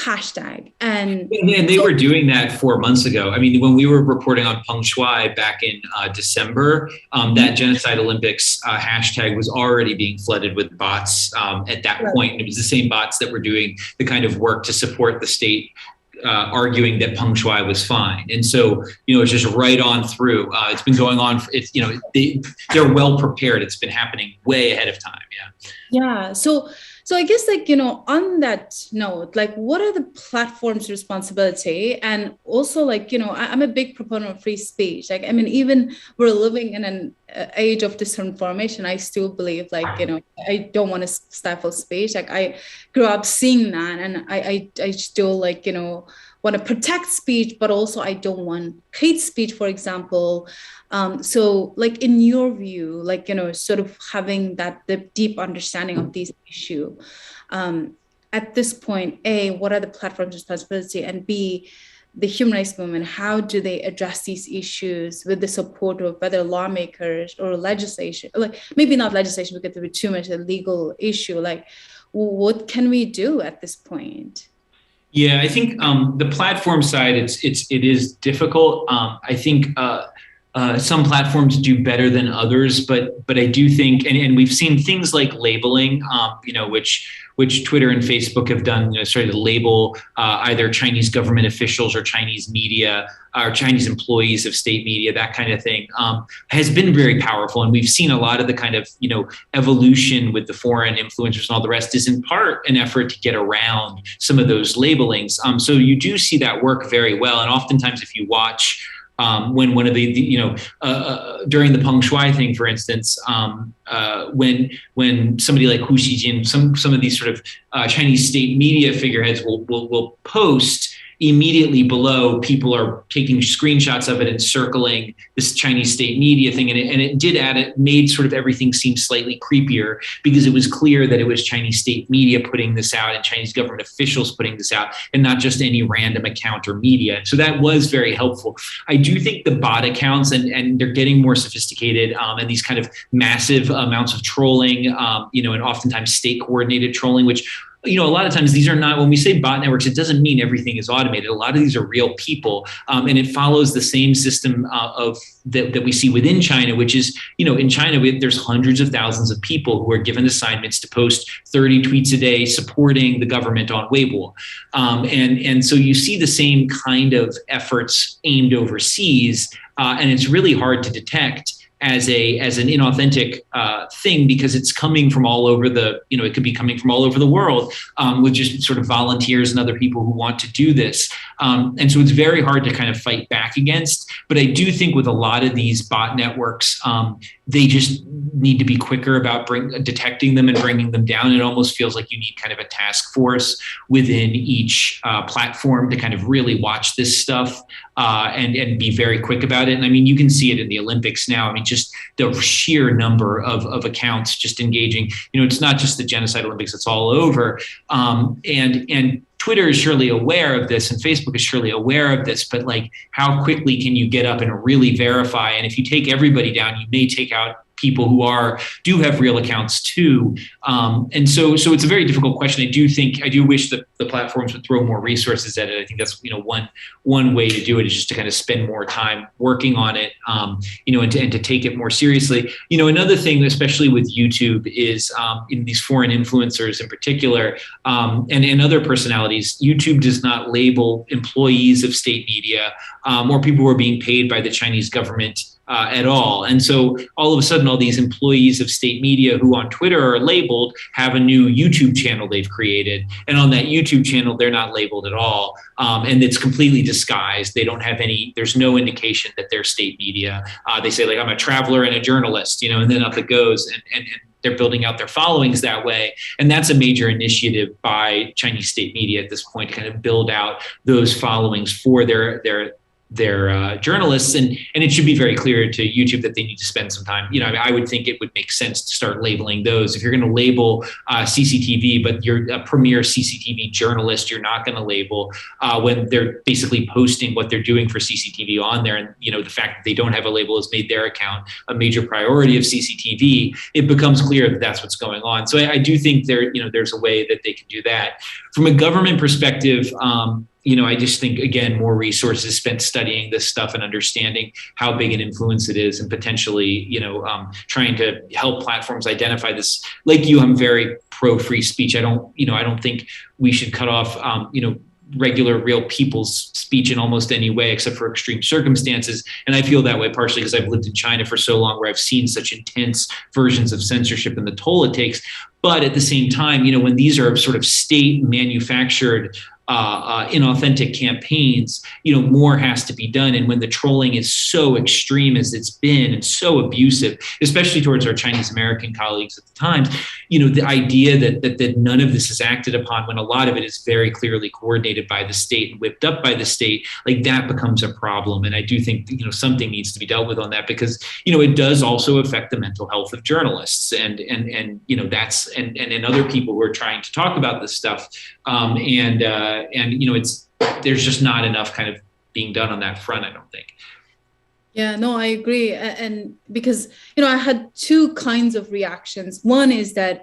hashtag. And they were doing that 4 months ago. I mean, when we were reporting on Peng Shuai back in December, that Genocide Olympics hashtag was already being flooded with bots at that point. And it was the same bots that were doing the kind of work to support the state, arguing that Peng Shuai was fine. And so, it's just right on through. It's been going on. They're well prepared. It's been happening way ahead of time. Yeah. So I guess, on that note, what are the platform's responsibility? And also, I'm a big proponent of free speech. Even we're living in an age of disinformation, I still believe, I don't want to stifle speech. I grew up seeing that, and I still, want to protect speech, but also I don't want hate speech, for example. So in your view, sort of having the deep understanding of these issues, at this point, A, what are the platform's responsibility? And B, the human rights movement, how do they address these issues with the support of whether lawmakers or legislation, like maybe not legislation because there would be too much a legal issue, like what can we do at this point? Yeah, I think the platform side, it is difficult. I think some platforms do better than others, but I do think, and we've seen things like labeling, which Twitter and Facebook have done, sort of label either Chinese government officials or Chinese media or Chinese employees of state media, that kind of thing, has been very powerful. And we've seen a lot of the kind of, evolution with the foreign influencers and all the rest is in part an effort to get around some of those labelings. So you do see that work very well. And oftentimes if you watch when one of during the Peng Shuai thing, for instance, when somebody like Hu Xijin, some of these sort of Chinese state media figureheads will post, immediately below, people are taking screenshots of it and circling this Chinese state media thing. And it made sort of everything seem slightly creepier because it was clear that it was Chinese state media putting this out and Chinese government officials putting this out and not just any random account or media. So that was very helpful. I do think the bot accounts, and they're getting more sophisticated, and these kind of massive amounts of trolling, and oftentimes state coordinated trolling, which a lot of times these are not, when we say bot networks, it doesn't mean everything is automated. A lot of these are real people. And it follows the same system that we see within China, which is, in China, there's hundreds of thousands of people who are given assignments to post 30 tweets a day supporting the government on Weibo. And so you see the same kind of efforts aimed overseas, and it's really hard to detect as an inauthentic thing because it's coming from all over it could be coming from all over the world with just sort of volunteers and other people who want to do this. And so it's very hard to kind of fight back against. But I do think with a lot of these bot networks, they just need to be quicker about detecting them and bringing them down. It almost feels like you need kind of a task force within each platform to kind of really watch this stuff and be very quick about it. And I mean, you can see it in the Olympics now. I mean, just the sheer number of accounts just engaging. It's not just the Genocide Olympics, it's all over. And Twitter is surely aware of this and Facebook is surely aware of this, but like how quickly can you get up and really verify? And if you take everybody down, you may take out people who do have real accounts too. And so it's a very difficult question. I do wish that the platforms would throw more resources at it. I think that's, one way to do it is just to kind of spend more time working on it, and to take it more seriously. Another thing, especially with YouTube, is in these foreign influencers in particular, and other personalities, YouTube does not label employees of state media or people who are being paid by the Chinese government at all. And so all of a sudden, all these employees of state media who on Twitter are labeled have a new YouTube channel they've created. And on that YouTube channel, they're not labeled at all. And it's completely disguised. They don't have there's no indication that they're state media. They say like, I'm a traveler and a journalist, and then up it goes. And they're building out their followings that way. And that's a major initiative by Chinese state media at this point to kind of build out those followings for their journalists, and it should be very clear to YouTube that they need to spend some time. I would think it would make sense to start labeling those. If you're going to label CCTV, but you're a premier CCTV journalist, you're not going to label when they're basically posting what they're doing for CCTV on there. And the fact that they don't have a label has made their account a major priority of CCTV. It becomes clear that that's what's going on. So I do think there's a way that they can do that. From a government perspective, I just think, again, more resources spent studying this stuff and understanding how big an influence it is and potentially, trying to help platforms identify this. Like you, I'm very pro free speech. I don't think we should cut off, regular real people's speech in almost any way except for extreme circumstances. And I feel that way partially because I've lived in China for so long where I've seen such intense versions of censorship and the toll it takes. But at the same time, when these are sort of state manufactured inauthentic campaigns, more has to be done. And when the trolling is so extreme as it's been and so abusive, especially towards our Chinese American colleagues at the times, the idea that none of this is acted upon when a lot of it is very clearly coordinated by the state and whipped up by the state, like that becomes a problem. And I do think, something needs to be dealt with on that because, it does also affect the mental health of journalists and that's, and other people who are trying to talk about this stuff. There's just not enough kind of being done on that front, I don't think. Yeah, no, I agree. And because, I had two kinds of reactions. One is that,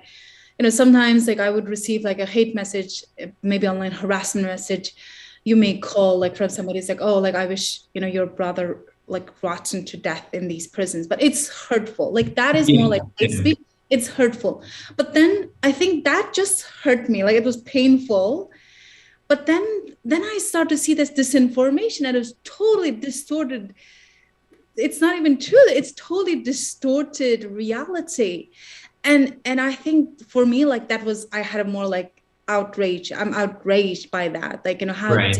sometimes like I would receive like a hate message, maybe online harassment message. You may call like from somebody, it's like, oh, like I wish, your brother like rotten to death in these prisons, but it's hurtful. Like that is more like hate speech. It's hurtful. But then I think that just hurt me. Like it was painful. But then I start to see this disinformation and it was totally distorted. It's not even true. It's totally distorted reality. And I think for me, like that was, I had a more like outrage. I'm outraged by that. Like, how right.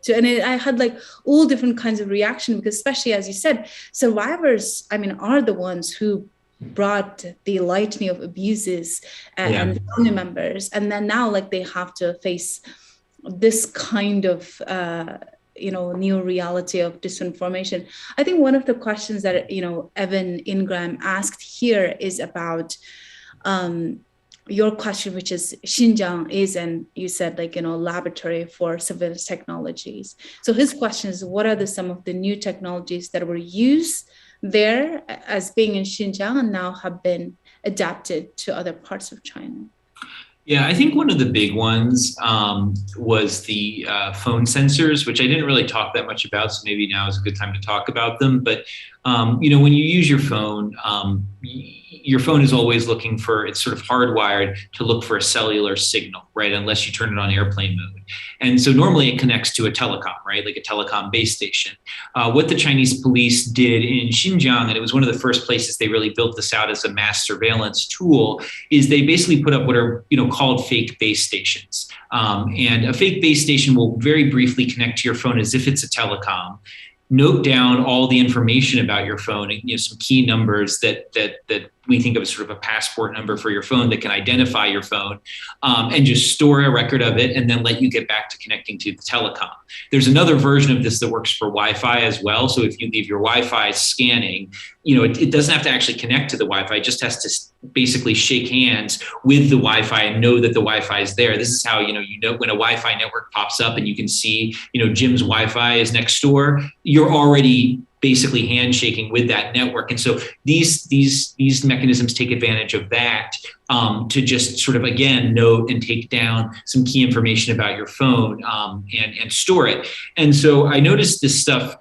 I had like all different kinds of reaction, because especially as you said, survivors, are the ones who brought the litany of abuses and family members. And then now like they have to face this kind of, new reality of disinformation. I think one of the questions that, Evan Ingram asked here is about your question, which is Xinjiang is, and you said like, laboratory for surveillance technologies. So his question is, what are some of the new technologies that were used there as being in Xinjiang and now have been adapted to other parts of China? Yeah, I think one of the big ones was the phone sensors, which I didn't really talk that much about. So maybe now is a good time to talk about them. But, when you use your phone is always looking for, it's sort of hardwired to look for a cellular signal, right? Unless you turn it on airplane mode. And so normally it connects to a telecom, right? Like a telecom base station. What the Chinese police did in Xinjiang, and it was one of the first places they really built this out as a mass surveillance tool, is they basically put up what are, called fake base stations. And a fake base station will very briefly connect to your phone as if it's a telecom, note down all the information about your phone, some key numbers that we think of as sort of a passport number for your phone that can identify your phone, and just store a record of it and then let you get back to connecting to the telecom. There's another version of this that works for Wi-Fi as well. So if you leave your Wi-Fi scanning, it doesn't have to actually connect to the Wi-Fi. It just has to basically shake hands with the Wi-Fi and know that the Wi-Fi is there. This is how, when a Wi-Fi network pops up and you can see, Jim's Wi-Fi is next door, you're already basically handshaking with that network. And so these mechanisms take advantage of that to just sort of, again, note and take down some key information about your phone and store it. And so I noticed this stuff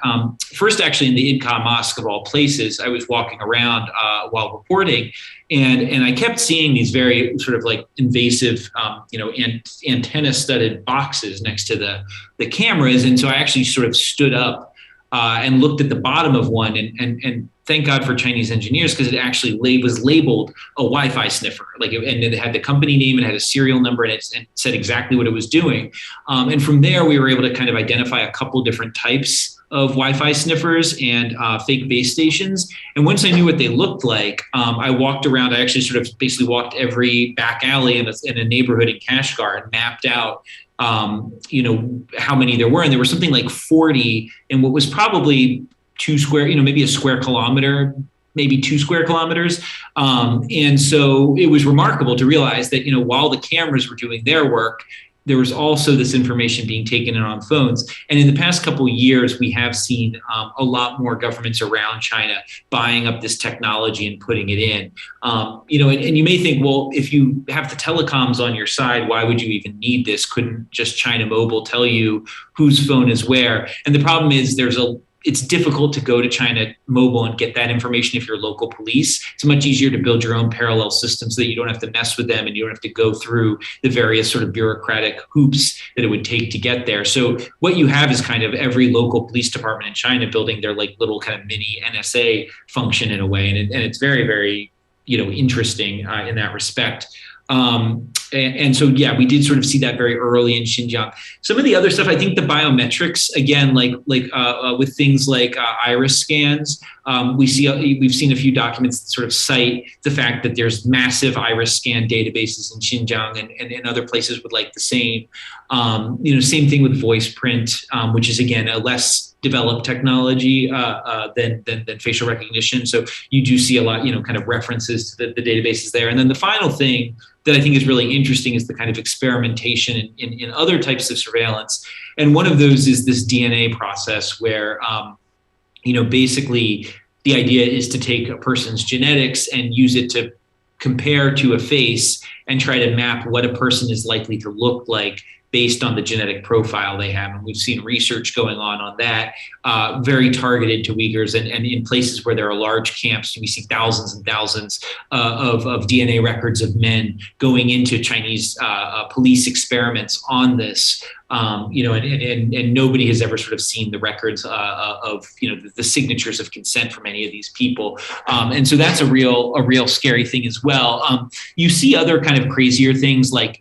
first, actually, in the Idka Mosque of all places. I was walking around while reporting, and I kept seeing these very sort of like invasive, antenna-studded boxes next to the cameras. And so I actually sort of stood up and looked at the bottom of one, and thank God for Chinese engineers, because it actually was labeled a Wi-Fi sniffer, and it had the company name, and had a serial number, and it said exactly what it was doing. And from there, we were able to kind of identify a couple different types of Wi-Fi sniffers and fake base stations. And once I knew what they looked like, I walked around. I actually sort of basically walked every back alley in a neighborhood in Kashgar and mapped out how many there were. And there were something like 40 in what was probably maybe a square kilometer, maybe 2 square kilometers. And so it was remarkable to realize that, while the cameras were doing their work, there was also this information being taken in on phones. And in the past couple of years, we have seen a lot more governments around China buying up this technology and putting it in. And you may think, well, if you have the telecoms on your side, why would you even need this? Couldn't just China Mobile tell you whose phone is where? And the problem is it's difficult to go to China Mobile and get that information if you're local police. It's much easier to build your own parallel systems so that you don't have to mess with them and you don't have to go through the various sort of bureaucratic hoops that it would take to get there. So what you have is kind of every local police department in China building their like little kind of mini NSA function in a way. And it's very, very, interesting in that respect. And so, yeah, we did sort of see that very early in Xinjiang. Some of the other stuff, I think the biometrics, again, with things like iris scans, we've seen a few documents that sort of cite the fact that there's massive iris scan databases in Xinjiang and in other places would like the same. Same thing with voice print, which is, again, a less developed technology than facial recognition. So you do see a lot, kind of references to the databases there. And then the final thing that I think is really interesting is the kind of experimentation in other types of surveillance. And one of those is this DNA process where, basically the idea is to take a person's genetics and use it to compare to a face and try to map what a person is likely to look like based on the genetic profile they have. And we've seen research going on that, very targeted to Uyghurs, and in places where there are large camps, we see thousands and thousands of DNA records of men going into Chinese police experiments on this. And nobody has ever sort of seen the records of the signatures of consent from any of these people, and so that's a real scary thing as well. You see other kind of crazier things like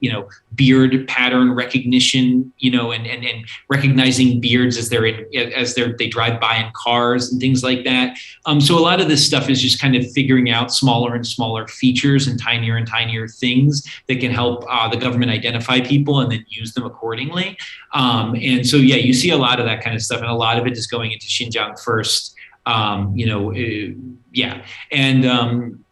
beard pattern recognition, and recognizing beards as they drive by in cars and things like that. So a lot of this stuff is just kind of figuring out smaller and smaller features and tinier things that can help the government identify people and then use them accordingly. And so, you see a lot of that kind of stuff, and a lot of it is going into Xinjiang first. And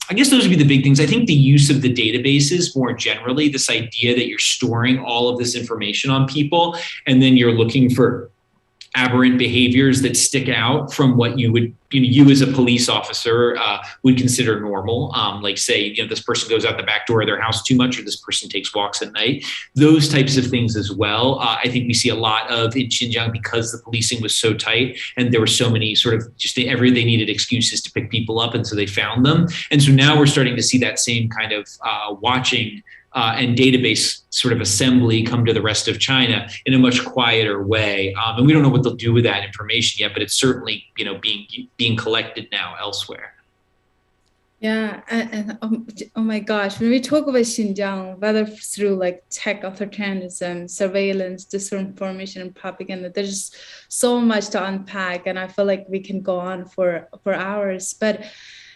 I guess those would be the big things. I think the use of the databases more generally, this idea that you're storing all of this information on people, and then you're looking for aberrant behaviors that stick out from what you would, you as a police officer would consider normal. Like say, this person goes out the back door of their house too much, or this person takes walks at night. Those types of things as well. I think we see a lot of in Xinjiang because the policing was so tight and there were so many sort of they needed excuses to pick people up, and so they found them. And so now we're starting to see that same kind of watching and database sort of assembly come to the rest of China in a much quieter way. And we don't know what they'll do with that information yet, but it's certainly, being collected now elsewhere. Yeah, and oh my gosh, when we talk about Xinjiang, whether through like tech authoritarianism, surveillance, disinformation, and propaganda, there's so much to unpack, and I feel like we can go on for hours. But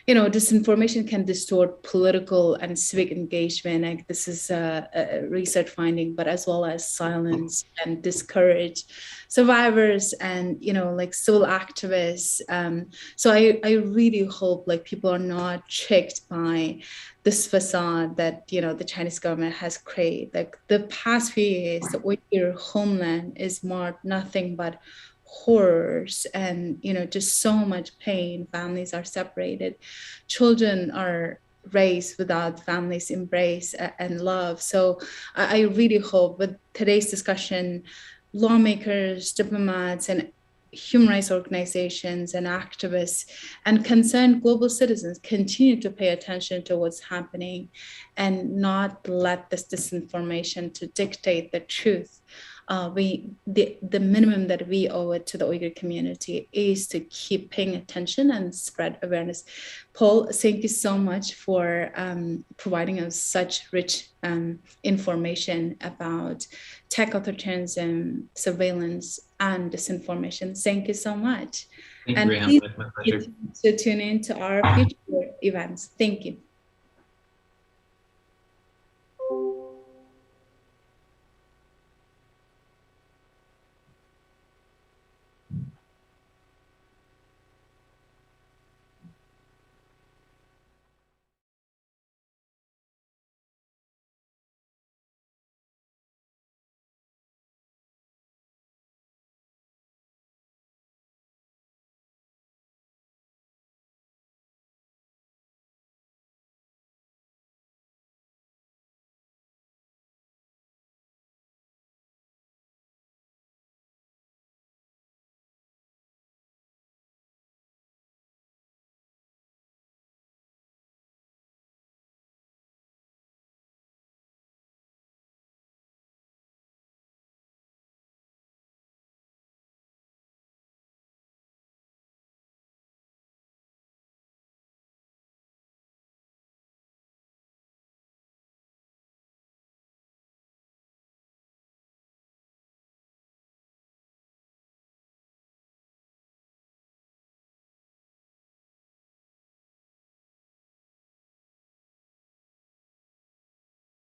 disinformation can distort political and civic engagement. Like this is a research finding, but as well as silence and discourage survivors and, like civil activists. So I really hope like people are not tricked by this facade that, the Chinese government has created. Like the past few years, the Uyghur homeland is marked nothing but horrors and just so much pain. Families are separated, children are raised without families' embrace and love. So I really hope with today's discussion, lawmakers, diplomats, and human rights organizations and activists and concerned global citizens continue to pay attention to what's happening and not let this disinformation to dictate the truth. The minimum that we owe it to the Uyghur community is to keep paying attention and spread awareness. Paul, thank you so much for providing us such rich information about tech authoritarianism, surveillance, and disinformation. Thank you so much. Thank you, Rayhan. Please to tune in to our future events. Thank you.